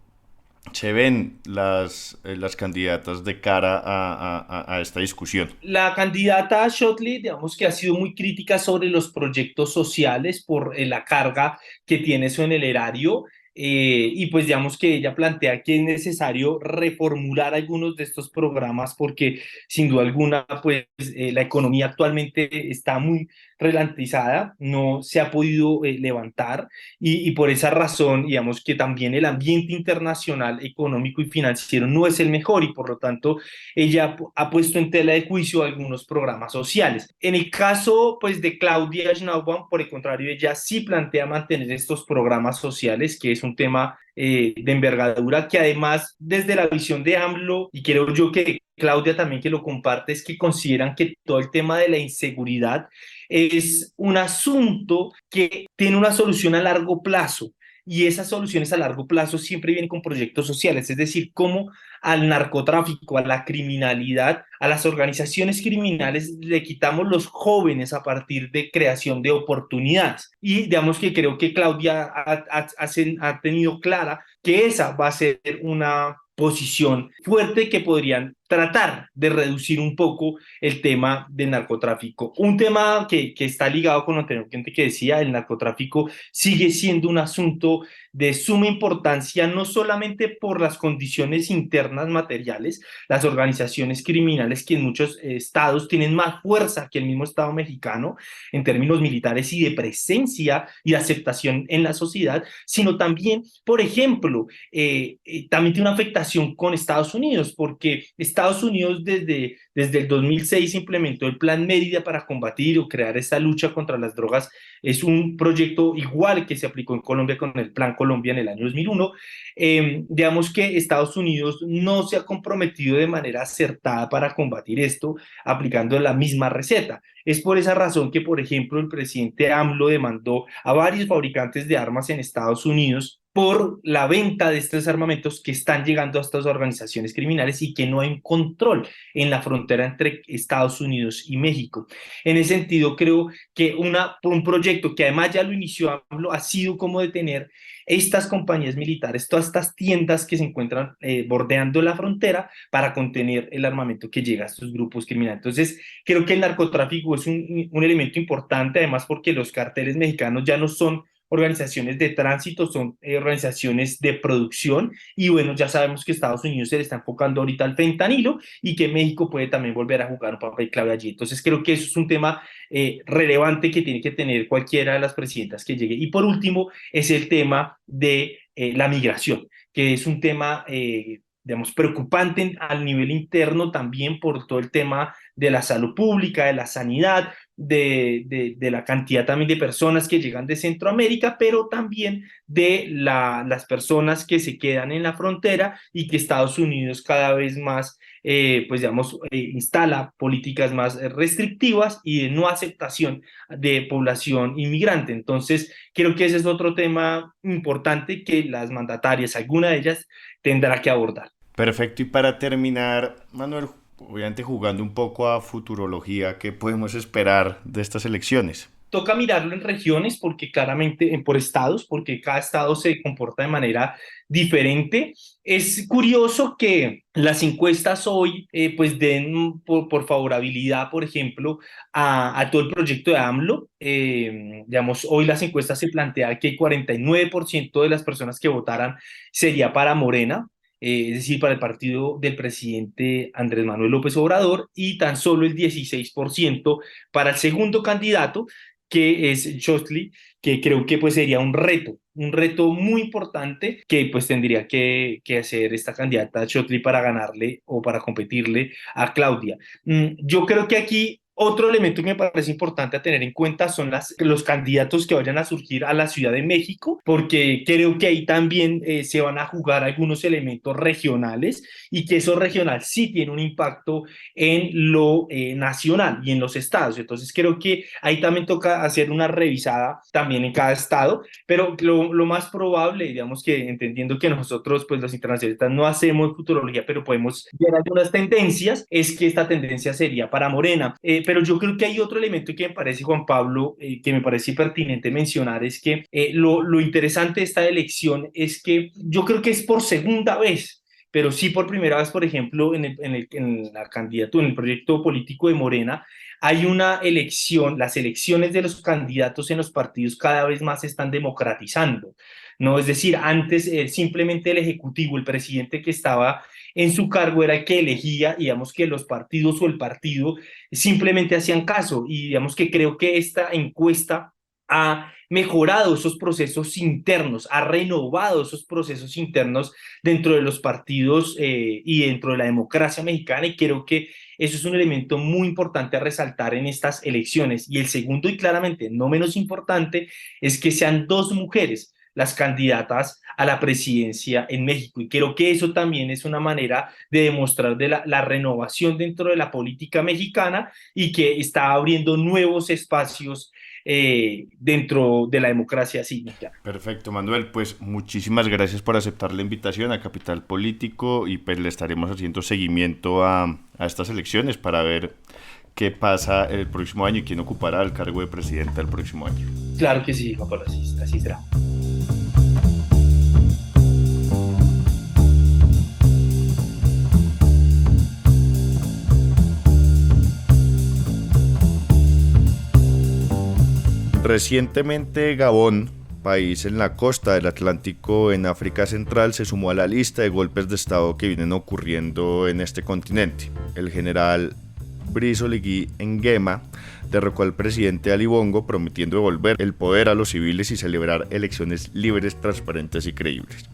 se ven las candidatas de cara a esta discusión. La candidata Xochitl, digamos que ha sido muy crítica sobre los proyectos sociales por la carga que tiene eso en el erario. Y pues digamos que ella plantea que es necesario reformular algunos de estos programas porque sin duda alguna pues la economía actualmente está muy ralentizada, no se ha podido levantar y por esa razón, digamos que también el ambiente internacional, económico y financiero no es el mejor y por lo tanto ella ha puesto en tela de juicio algunos programas sociales. En el caso pues de Claudia Sheinbaum, por el contrario, ella sí plantea mantener estos programas sociales, que es un tema de envergadura que además desde la visión de AMLO, y creo yo que Claudia también que lo comparte, es que consideran que todo el tema de la inseguridad es un asunto que tiene una solución a largo plazo. Y esas soluciones a largo plazo siempre vienen con proyectos sociales, es decir, cómo al narcotráfico, a la criminalidad, a las organizaciones criminales le quitamos los jóvenes a partir de creación de oportunidades. Y digamos que creo que Claudia ha tenido clara que esa va a ser una posición fuerte que podrían tratar de reducir un poco el tema del narcotráfico. Un tema que está ligado con lo anterior que decía, el narcotráfico sigue siendo un asunto de suma importancia, no solamente por las condiciones internas materiales, las organizaciones criminales que en muchos estados tienen más fuerza que el mismo Estado mexicano en términos militares y de presencia y de aceptación en la sociedad, sino también, por ejemplo, también tiene una afectación con Estados Unidos, porque Estados Unidos desde el 2006 implementó el Plan Mérida para combatir o crear esta lucha contra las drogas. Es un proyecto igual que se aplicó en Colombia con el Plan Colombia en el año 2001. Digamos que Estados Unidos no se ha comprometido de manera acertada para combatir esto aplicando la misma receta. Es por esa razón que, por ejemplo, el presidente AMLO demandó a varios fabricantes de armas en Estados Unidos por la venta de estos armamentos que están llegando a estas organizaciones criminales y que no hay un control en la frontera entre Estados Unidos y México. En ese sentido, creo que un proyecto que además ya lo inició AMLO ha sido como detener estas compañías militares, todas estas tiendas que se encuentran bordeando la frontera para contener el armamento que llega a estos grupos criminales. Entonces, creo que el narcotráfico es un elemento importante, además porque los carteles mexicanos ya no son organizaciones de tránsito, son organizaciones de producción y bueno, ya sabemos que Estados Unidos se le está enfocando ahorita al fentanilo y que México puede también volver a jugar un papel clave allí. Entonces creo que eso es un tema relevante que tiene que tener cualquiera de las presidentas que llegue. Y por último es el tema de la migración, que es un tema digamos, preocupante al nivel interno también por todo el tema de la salud pública, de la sanidad, de la cantidad también de personas que llegan de Centroamérica, pero también de las personas que se quedan en la frontera y que Estados Unidos cada vez más, pues digamos, instala políticas más restrictivas y de no aceptación de población inmigrante. Entonces, creo que ese es otro tema importante que las mandatarias, alguna de ellas, tendrá que abordar. Perfecto, y para terminar, Manuel, obviamente jugando un poco a futurología, ¿qué podemos esperar de estas elecciones? Toca mirarlo en regiones porque claramente, por estados, porque cada estado se comporta de manera diferente. Es curioso que las encuestas hoy pues den por favorabilidad, por ejemplo, a todo el proyecto de AMLO. Digamos, hoy las encuestas se plantean que el 49% de las personas que votaran sería para Morena, es decir, para el partido del presidente Andrés Manuel López Obrador, y tan solo el 16% para el segundo candidato, que es Xosli, que creo que pues sería un reto muy importante que pues tendría que hacer esta candidata Xosli para ganarle o para competirle a Claudia. Yo creo que aquí otro elemento que me parece importante a tener en cuenta son los candidatos que vayan a surgir a la Ciudad de México, porque creo que ahí también se van a jugar algunos elementos regionales y que eso regional sí tiene un impacto en lo nacional y en los estados. Entonces creo que ahí también toca hacer una revisada también en cada estado, pero lo más probable, digamos que entendiendo que nosotros, pues los internacionalistas no hacemos futurología, pero podemos ver algunas tendencias, es que esta tendencia sería para Morena. Pero yo creo que hay otro elemento que me parece, Juan Pablo, que me parece pertinente mencionar, es que lo interesante de esta elección es que yo creo que es por segunda vez, pero sí por primera vez, por ejemplo, en la candidatura, en el proyecto político de Morena, hay una elección, las elecciones de los candidatos en los partidos cada vez más se están democratizando. ¿no? Es decir, antes simplemente el ejecutivo, el presidente que estaba en su cargo era el que elegía, y digamos que los partidos o el partido simplemente hacían caso, y digamos que creo que esta encuesta ha mejorado esos procesos internos, ha renovado esos procesos internos dentro de los partidos y dentro de la democracia mexicana, y creo que eso es un elemento muy importante a resaltar en estas elecciones. Y el segundo, y claramente no menos importante, es que sean dos mujeres las candidatas a la presidencia en México. Y creo que eso también es una manera de demostrar de la renovación dentro de la política mexicana, y que está abriendo nuevos espacios dentro de la democracia cívica. Perfecto, Manuel, pues muchísimas gracias por aceptar la invitación a Capital Político, y pues le estaremos haciendo seguimiento a estas elecciones para ver qué pasa el próximo año y quién ocupará el cargo de presidenta el próximo año. Claro que sí, Juan Pablo, así será. Recientemente Gabón, país en la costa del Atlántico en África Central, se sumó a la lista de golpes de Estado que vienen ocurriendo en este continente. El general Brice Oligui Nguema derrocó al presidente Ali Bongo, prometiendo devolver el poder a los civiles y celebrar elecciones libres, transparentes y creíbles.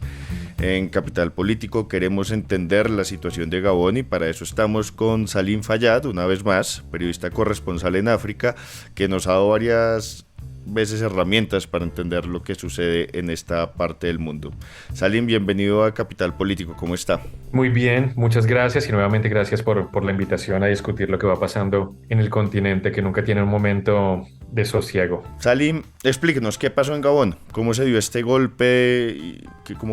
En Capital Político queremos entender la situación de Gabón, y para eso estamos con Salim Fayad, una vez más, periodista corresponsal en África, que nos ha dado varias veces herramientas para entender lo que sucede en esta parte del mundo. Salim, bienvenido a Capital Político, ¿cómo está? Muy bien, muchas gracias, y nuevamente gracias por la invitación a discutir lo que va pasando en el continente, que nunca tiene un momento de sosiego. Salim, explíquenos qué pasó en Gabón, cómo se dio este golpe y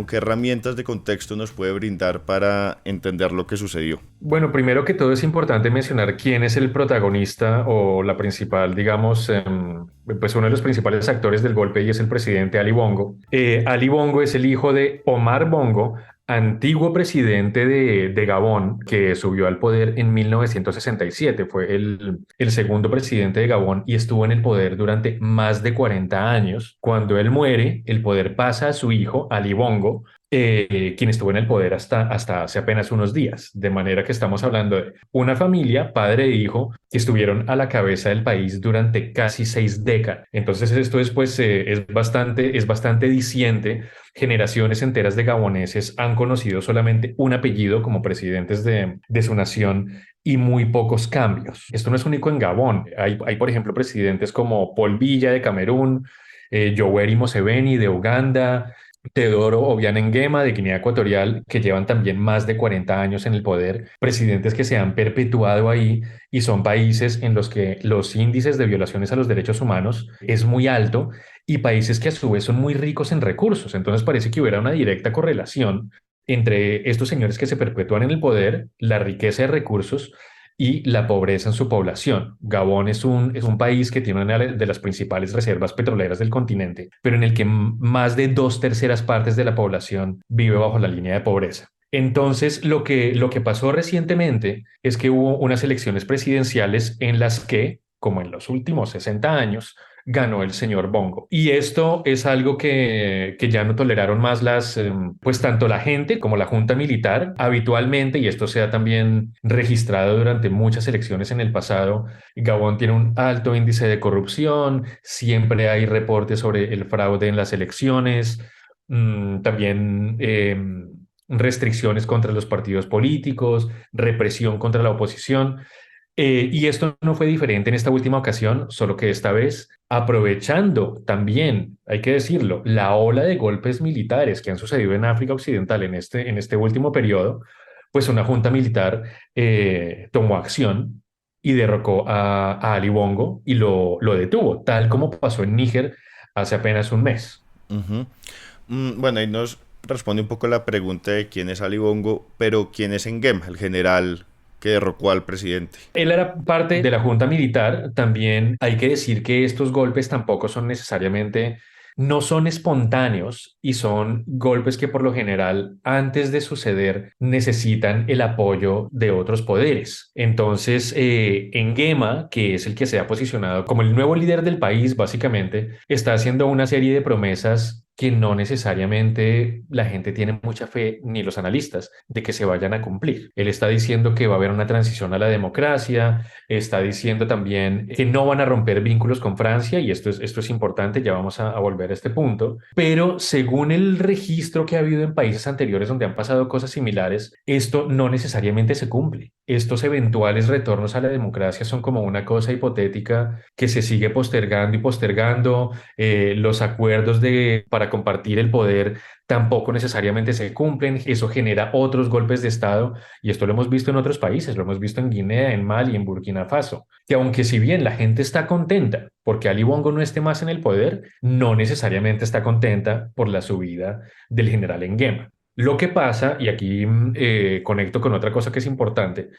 qué herramientas de contexto nos puede brindar para entender lo que sucedió. Bueno, primero que todo es importante mencionar quién es el protagonista o la principal, digamos, pues uno de los principales actores del golpe, y es el presidente Ali Bongo. Ali Bongo es el hijo de Omar Bongo, antiguo presidente de Gabón, que subió al poder en 1967. Fue el segundo presidente de Gabón y estuvo en el poder durante más de 40 años. Cuando él muere, el poder pasa a su hijo, Ali Bongo, quien estuvo en el poder hasta hace apenas unos días. De manera que estamos hablando de una familia, padre e hijo, que estuvieron a la cabeza del país durante casi 6 décadas. Entonces esto es bastante diciente. Generaciones enteras de gaboneses han conocido solamente un apellido como presidentes de su nación, y muy pocos cambios. Esto no es único en Gabón. Hay por ejemplo, presidentes como Paul Biya de Camerún, Yoweri Museveni de Uganda, Teodoro Obiang Nguema de Guinea Ecuatorial, que llevan también más de 40 años en el poder, presidentes que se han perpetuado ahí, y son países en los que los índices de violaciones a los derechos humanos es muy alto, y países que a su vez son muy ricos en recursos. Entonces parece que hubiera una directa correlación entre estos señores que se perpetúan en el poder, la riqueza de recursos y la pobreza en su población. Gabón es un país que tiene una de las principales reservas petroleras del continente, pero en el que más de 2/3 partes de la población vive bajo la línea de pobreza. Entonces, lo que pasó recientemente es que hubo unas elecciones presidenciales en las que, como en los últimos 60 años, ganó el señor Bongo. Y esto es algo que ya no toleraron más pues tanto la gente como la junta militar. Habitualmente, y esto se ha también registrado durante muchas elecciones en el pasado, Gabón tiene un alto índice de corrupción, siempre hay reportes sobre el fraude en las elecciones, también restricciones contra los partidos políticos, represión contra la oposición. Y esto no fue diferente en esta última ocasión, solo que esta vez, aprovechando también, hay que decirlo, la ola de golpes militares que han sucedido en África Occidental en este último periodo, pues una junta militar tomó acción y derrocó a Ali Bongo y lo detuvo, tal como pasó en Níger hace apenas un mes. Uh-huh. Bueno, ahí nos responde un poco la pregunta de quién es Ali Bongo, pero ¿quién es Nguema, el general que derrocó al presidente? Él era parte de la junta militar. También hay que decir que estos golpes tampoco son necesariamente, no son espontáneos, y son golpes que por lo general, antes de suceder, necesitan el apoyo de otros poderes. Entonces, Nguema, que es el que se ha posicionado como el nuevo líder del país, básicamente, está haciendo una serie de promesas que no necesariamente la gente tiene mucha fe, ni los analistas, de que se vayan a cumplir. Él está diciendo que va a haber una transición a la democracia, está diciendo también que no van a romper vínculos con Francia, y esto es importante, ya vamos a volver a este punto, pero según el registro que ha habido en países anteriores donde han pasado cosas similares, esto no necesariamente se cumple. Estos eventuales retornos a la democracia son como una cosa hipotética que se sigue postergando y postergando. Los acuerdos para compartir el poder tampoco necesariamente se cumplen. Eso genera otros golpes de Estado, y esto lo hemos visto en otros países, lo hemos visto en Guinea, en Mali, en Burkina Faso, que aunque si bien la gente está contenta porque Ali Bongo no esté más en el poder, no necesariamente está contenta por la subida del general Nguema. Lo que pasa, y aquí conecto con otra cosa que es importante,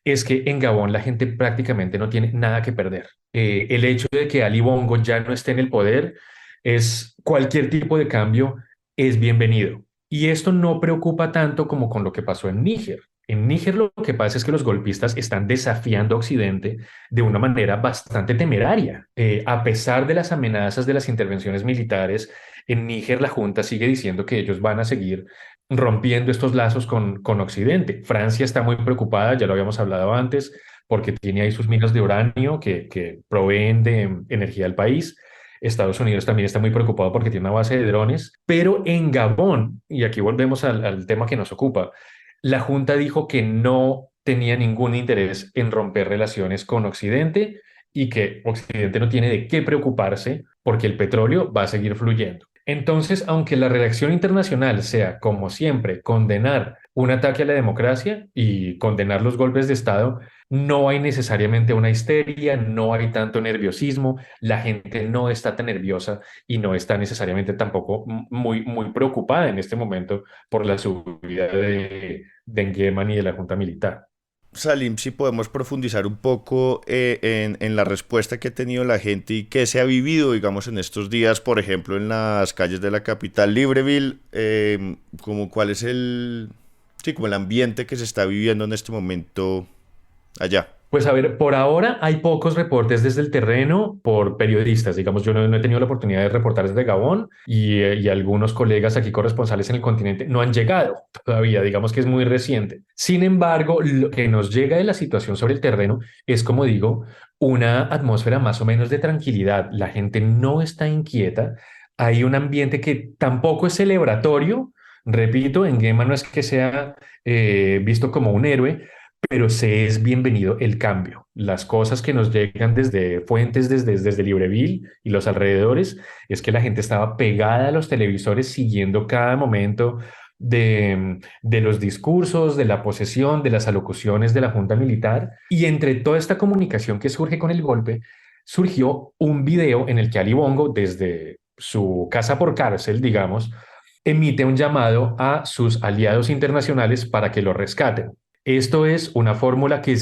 es que en Gabón la gente prácticamente no tiene nada que perder. El hecho de que Ali Bongo ya no esté en el poder, es cualquier tipo de cambio es bienvenido. Y esto no preocupa tanto como con lo que pasó en Níger. En Níger lo que pasa es que los golpistas están desafiando a Occidente de una manera bastante temeraria. A pesar de las amenazas de las intervenciones militares, en Níger la Junta sigue diciendo que ellos van a seguir rompiendo estos lazos con Occidente. Francia está muy preocupada, ya lo habíamos hablado antes, porque tiene ahí sus minas de uranio que proveen de energía al país. Estados Unidos también está muy preocupado porque tiene una base de drones, pero en Gabón, y aquí volvemos al tema que nos ocupa, la Junta dijo que no tenía ningún interés en romper relaciones con Occidente y que Occidente no tiene de qué preocuparse porque el petróleo va a seguir fluyendo. Entonces, aunque la reacción internacional sea, como siempre, condenar un ataque a la democracia y condenar los golpes de Estado, no hay necesariamente una histeria, no hay tanto nerviosismo, la gente no está tan nerviosa y no está necesariamente tampoco muy preocupada en este momento por la subida de Nguema ni de la Junta Militar. Salim, si podemos profundizar un poco en la respuesta que ha tenido la gente y qué se ha vivido, digamos, en estos días, por ejemplo, en las calles de la capital, Libreville, como cuál es sí, como el ambiente que se está viviendo en este momento allá. Pues a ver, por ahora hay pocos reportes desde el terreno por periodistas. Digamos, yo no he tenido la oportunidad de reportar desde Gabón y algunos colegas aquí corresponsales en el continente no han llegado todavía. Digamos que es muy reciente. Sin embargo, lo que nos llega de la situación sobre el terreno es, como digo, una atmósfera más o menos de tranquilidad. La gente no está inquieta. Hay un ambiente que tampoco es celebratorio. Repito, Nguema no es que sea visto como un héroe, pero se es bienvenido el cambio. Las cosas que nos llegan desde fuentes, desde Libreville y los alrededores, es que la gente estaba pegada a los televisores siguiendo cada momento de los discursos, de la posesión, de las alocuciones de la Junta Militar. Y entre toda esta comunicación que surge con el golpe, surgió un video en el que Ali Bongo, desde su casa por cárcel, digamos, emite un llamado a sus aliados internacionales para que lo rescaten. Esto es una fórmula que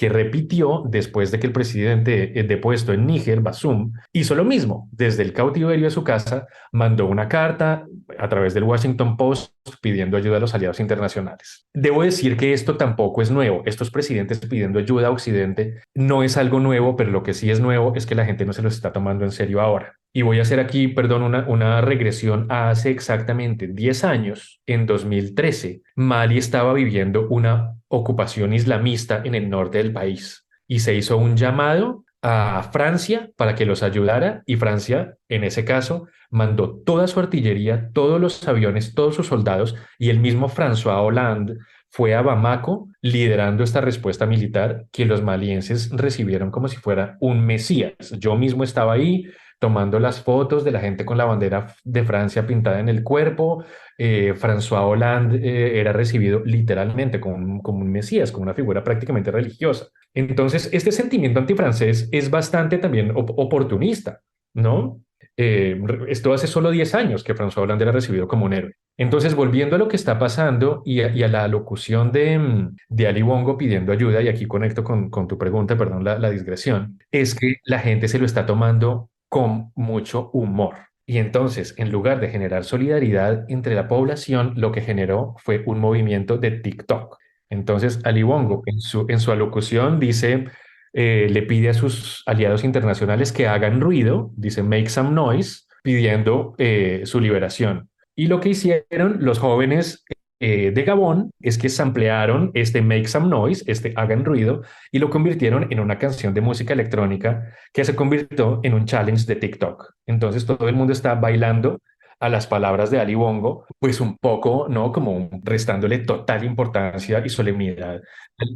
repitió después de que el presidente depuesto en Níger, Bazoum, hizo lo mismo. Desde el cautiverio de su casa, mandó una carta a través del Washington Post pidiendo ayuda a los aliados internacionales. Debo decir que esto tampoco es nuevo. Estos presidentes pidiendo ayuda a Occidente no es algo nuevo, pero lo que sí es nuevo es que la gente no se los está tomando en serio ahora. Y voy a hacer aquí, perdón, una regresión a hace exactamente 10 años. En 2013, Mali estaba viviendo una ocupación islamista en el norte del país y se hizo un llamado a Francia para que los ayudara, y Francia, en ese caso, mandó toda su artillería, todos los aviones, todos sus soldados, y el mismo François Hollande fue a Bamako liderando esta respuesta militar que los malienses recibieron como si fuera un mesías. Yo mismo estaba ahí tomando las fotos de la gente con la bandera de Francia pintada en el cuerpo. François Hollande era recibido literalmente como un mesías, como una figura prácticamente religiosa. Entonces, este sentimiento antifrancés es bastante también oportunista, ¿no? Esto hace solo 10 años que François Hollande era recibido como un héroe. Entonces, volviendo a lo que está pasando y a la locución de Ali Bongo pidiendo ayuda, y aquí conecto con tu pregunta, perdón, la digresión, es que la gente se lo está tomando con mucho humor. Y entonces, en lugar de generar solidaridad entre la población, lo que generó fue un movimiento de TikTok. Entonces, Ali Bongo, en su alocución, dice, le pide a sus aliados internacionales que hagan ruido, dice, make some noise, pidiendo su liberación. Y lo que hicieron los jóvenes de Gabón es que samplearon este Make Some Noise, este Hagan Ruido, y lo convirtieron en una canción de música electrónica que se convirtió en un challenge de TikTok. Entonces todo el mundo está bailando a las palabras de Ali Bongo, pues un poco, ¿no? Como restándole total importancia y solemnidad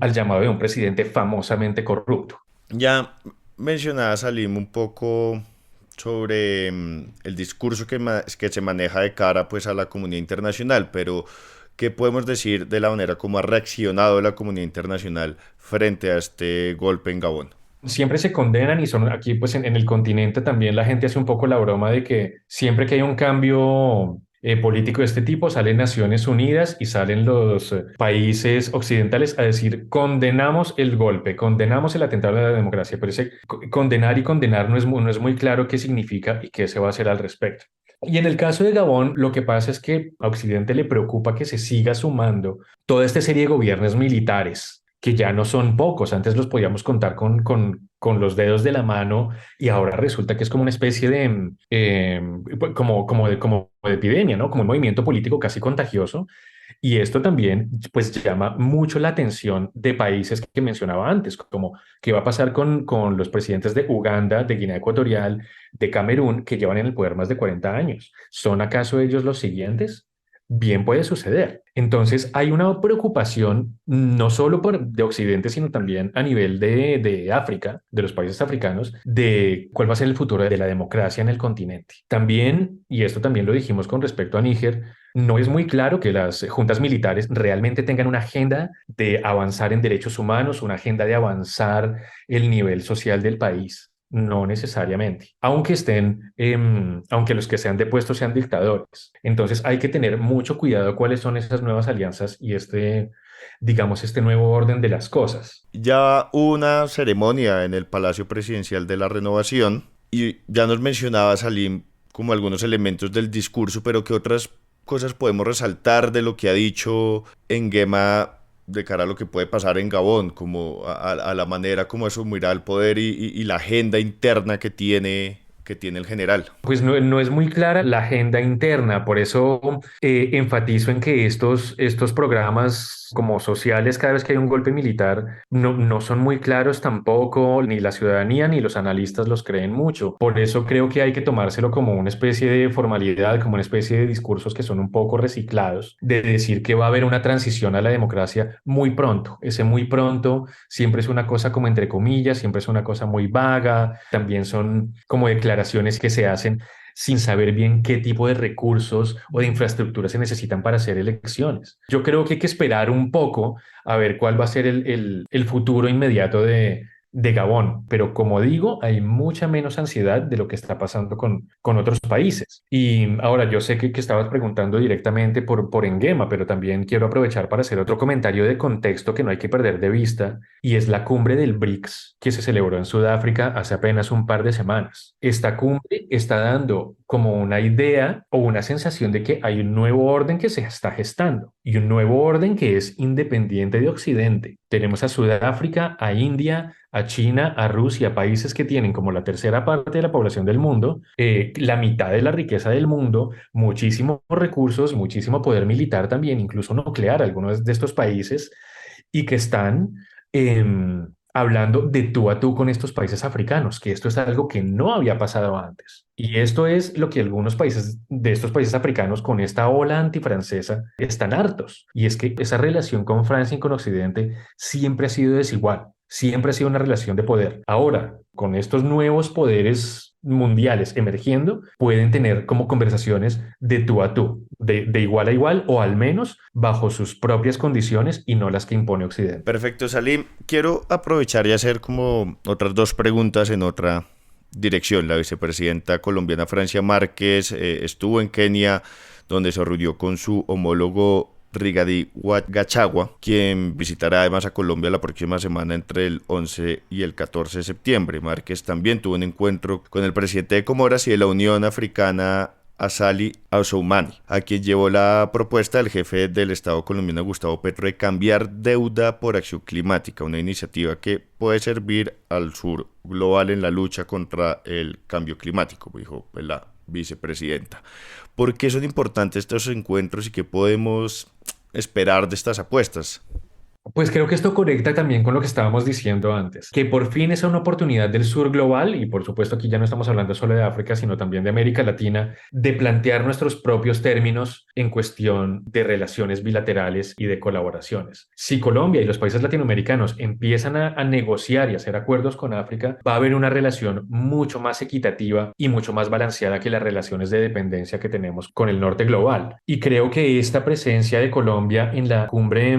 al llamado de un presidente famosamente corrupto. Ya mencionaba Salim un poco sobre el discurso que se maneja de cara pues a la comunidad internacional, pero ¿qué podemos decir de la manera como ha reaccionado la comunidad internacional frente a este golpe en Gabón? Siempre se condenan y son aquí, pues en el continente también la gente hace un poco la broma de que siempre que hay un cambio político de este tipo, salen Naciones Unidas y salen los países occidentales a decir, condenamos el golpe, condenamos el atentado a la democracia, pero ese condenar y condenar no es muy claro qué significa y qué se va a hacer al respecto. Y en el caso de Gabón, lo que pasa es que a Occidente le preocupa que se siga sumando toda esta serie de gobiernos militares que ya no son pocos. Antes los podíamos contar con los dedos de la mano y ahora resulta que es como una especie de, como de epidemia, ¿no? Como un movimiento político casi contagioso. Y esto también, pues, llama mucho la atención de países que mencionaba antes, como qué va a pasar con los presidentes de Uganda, de Guinea Ecuatorial, de Camerún, que llevan en el poder más de 40 años. ¿Son acaso ellos los siguientes? Bien puede suceder. Entonces hay una preocupación no solo de Occidente, sino también a nivel de África, de los países africanos, de cuál va a ser el futuro de la democracia en el continente. También, y esto también lo dijimos con respecto a Níger, no es muy claro que las juntas militares realmente tengan una agenda de avanzar en derechos humanos, una agenda de avanzar el nivel social del país. No necesariamente, aunque los que sean depuestos sean dictadores. Entonces hay que tener mucho cuidado cuáles son esas nuevas alianzas y digamos, este nuevo orden de las cosas. Ya hubo una ceremonia en el Palacio Presidencial de la Renovación y ya nos mencionaba Salim como algunos elementos del discurso, pero ¿qué otras cosas podemos resaltar de lo que ha dicho Nguema de cara a lo que puede pasar en Gabón, como a la manera como asumirá el poder y la agenda interna que tiene el general? Pues no es muy clara la agenda interna, por eso enfatizo en que estos programas como sociales, cada vez que hay un golpe militar, no son muy claros tampoco, ni la ciudadanía ni los analistas los creen mucho. Por eso creo que hay que tomárselo como una especie de formalidad, como una especie de discursos que son un poco reciclados, de decir que va a haber una transición a la democracia muy pronto. Ese muy pronto siempre es una cosa como entre comillas, siempre es una cosa muy vaga, también son como declaraciones que se hacen sin saber bien qué tipo de recursos o de infraestructura se necesitan para hacer elecciones. Yo creo que hay que esperar un poco a ver cuál va a ser el futuro inmediato de Gabón, pero como digo, hay mucha menos ansiedad de lo que está pasando con otros países. Y ahora yo sé que estabas preguntando directamente por Nguema, pero también quiero aprovechar para hacer otro comentario de contexto que no hay que perder de vista, y es la cumbre del BRICS que se celebró en Sudáfrica hace apenas un par de semanas. Esta cumbre está dando como una idea o una sensación de que hay un nuevo orden que se está gestando y un nuevo orden que es independiente de Occidente. Tenemos a Sudáfrica, a India, a China, a Rusia, países que tienen como la tercera parte de la población del mundo, la mitad de la riqueza del mundo, muchísimos recursos, muchísimo poder militar también, incluso nuclear, algunos de estos países, y que están hablando de tú a tú con estos países africanos, que esto es algo que no había pasado antes. Y esto es lo que algunos países de estos países africanos con esta ola antifrancesa están hartos. Y es que esa relación con Francia y con Occidente siempre ha sido desigual. Siempre ha sido una relación de poder. Ahora, con estos nuevos poderes mundiales emergiendo, pueden tener como conversaciones de tú a tú, de igual a igual, o al menos bajo sus propias condiciones y no las que impone Occidente. Perfecto, Salim. Quiero aprovechar y hacer como otras dos preguntas en otra dirección. La vicepresidenta colombiana Francia Márquez estuvo en Kenia, donde se reunió con su homólogo Rigathi Gachagua, quien visitará además a Colombia la próxima semana entre el 11 y el 14 de septiembre. Márquez también tuvo un encuentro con el presidente de Comoras y de la Unión Africana, Azali Assoumani, a quien llevó la propuesta del jefe del Estado colombiano Gustavo Petro de cambiar deuda por acción climática, una iniciativa que puede servir al sur global en la lucha contra el cambio climático, dijo la vicepresidenta. ¿Por qué son importantes estos encuentros y qué podemos esperar de estas apuestas? Pues creo que esto conecta también con lo que estábamos diciendo antes, que por fin es una oportunidad del sur global, y por supuesto aquí ya no estamos hablando solo de África, sino también de América Latina, de plantear nuestros propios términos en cuestión de relaciones bilaterales y de colaboraciones. Si Colombia y los países latinoamericanos empiezan a negociar y hacer acuerdos con África, va a haber una relación mucho más equitativa y mucho más balanceada que las relaciones de dependencia que tenemos con el norte global. Y creo que esta presencia de Colombia en la cumbre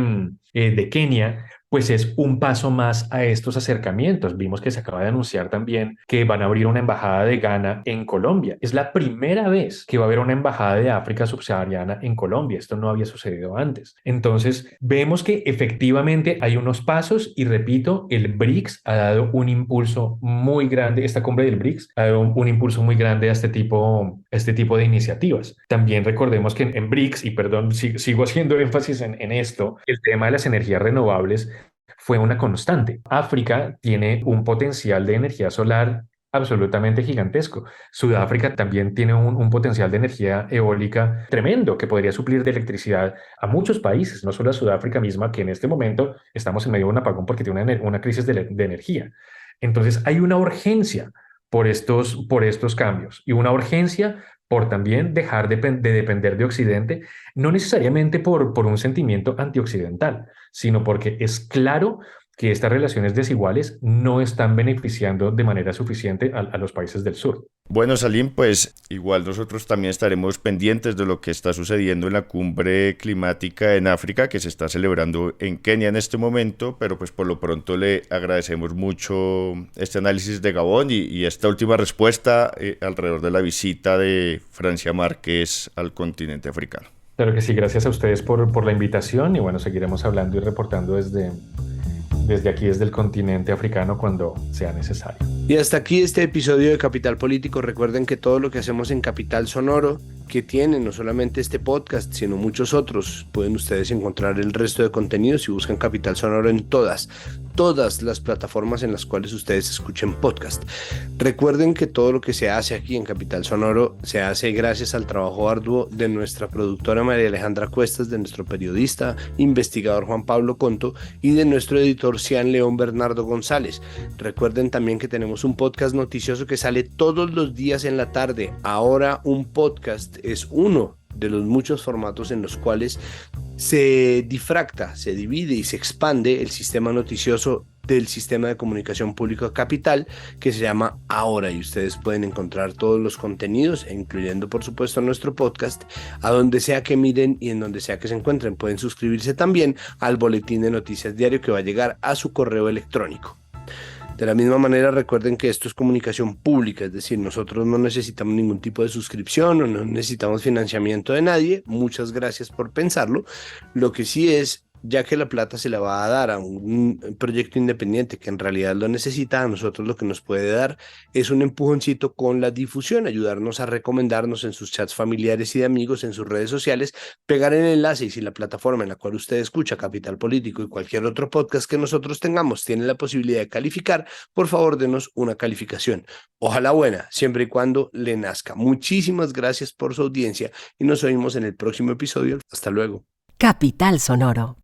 de Kenia, pues es un paso más a estos acercamientos. Vimos que se acaba de anunciar también que van a abrir una embajada de Ghana en Colombia. Es la primera vez que va a haber una embajada de África subsahariana en Colombia. Esto no había sucedido antes. Entonces, vemos que efectivamente hay unos pasos y repito, el BRICS ha dado un impulso muy grande, esta cumbre del BRICS ha dado un impulso muy grande a este tipo de iniciativas. También recordemos que en BRICS, y perdón, sigo haciendo énfasis en esto, el tema de las energías renovables fue una constante. África tiene un potencial de energía solar absolutamente gigantesco. Sudáfrica también tiene un potencial de energía eólica tremendo que podría suplir de electricidad a muchos países, no solo a Sudáfrica misma, que en este momento estamos en medio de un apagón porque tiene una crisis de energía. Entonces hay una urgencia por estos cambios y una urgencia por también dejar de depender de Occidente, no necesariamente por un sentimiento antioccidental, sino porque es claro que estas relaciones desiguales no están beneficiando de manera suficiente a los países del sur. Bueno, Salim, pues igual nosotros también estaremos pendientes de lo que está sucediendo en la cumbre climática en África que se está celebrando en Kenia en este momento, pero pues por lo pronto le agradecemos mucho este análisis de Gabón y esta última respuesta alrededor de la visita de Francia Márquez al continente africano. Claro que sí, gracias a ustedes por la invitación y bueno, seguiremos hablando y reportando desde aquí, desde el continente africano, cuando sea necesario. Y hasta aquí este episodio de Capital Político. Recuerden que todo lo que hacemos en Capital Sonoro, que tiene no solamente este podcast, sino muchos otros, pueden ustedes encontrar el resto de contenidos si buscan Capital Sonoro en todas las plataformas en las cuales ustedes escuchen podcast. Recuerden que todo lo que se hace aquí en Capital Sonoro se hace gracias al trabajo arduo de nuestra productora María Alejandra Cuestas, de nuestro periodista, investigador Juan Pablo Conto y de nuestro editor Cian León Bernardo González. Recuerden también que tenemos un podcast noticioso que sale todos los días en la tarde. Ahora un podcast es uno de los muchos formatos en los cuales se difracta, se divide y se expande el sistema noticioso del sistema de comunicación pública Capital, que se llama Ahora, y ustedes pueden encontrar todos los contenidos, incluyendo por supuesto nuestro podcast, a donde sea que miren y en donde sea que se encuentren. Pueden suscribirse también al boletín de noticias diario que va a llegar a su correo electrónico. De la misma manera, recuerden que esto es comunicación pública, es decir, nosotros no necesitamos ningún tipo de suscripción o no necesitamos financiamiento de nadie. Muchas gracias por pensarlo. Lo que sí es, ya que la plata se la va a dar a un proyecto independiente que en realidad lo necesita, a nosotros lo que nos puede dar es un empujoncito con la difusión, ayudarnos a recomendarnos en sus chats familiares y de amigos, en sus redes sociales, pegar el enlace, y si la plataforma en la cual usted escucha Capital Político y cualquier otro podcast que nosotros tengamos tiene la posibilidad de calificar, por favor denos una calificación. Ojalá buena, siempre y cuando le nazca. Muchísimas gracias por su audiencia y nos oímos en el próximo episodio. Hasta luego. Capital Sonoro.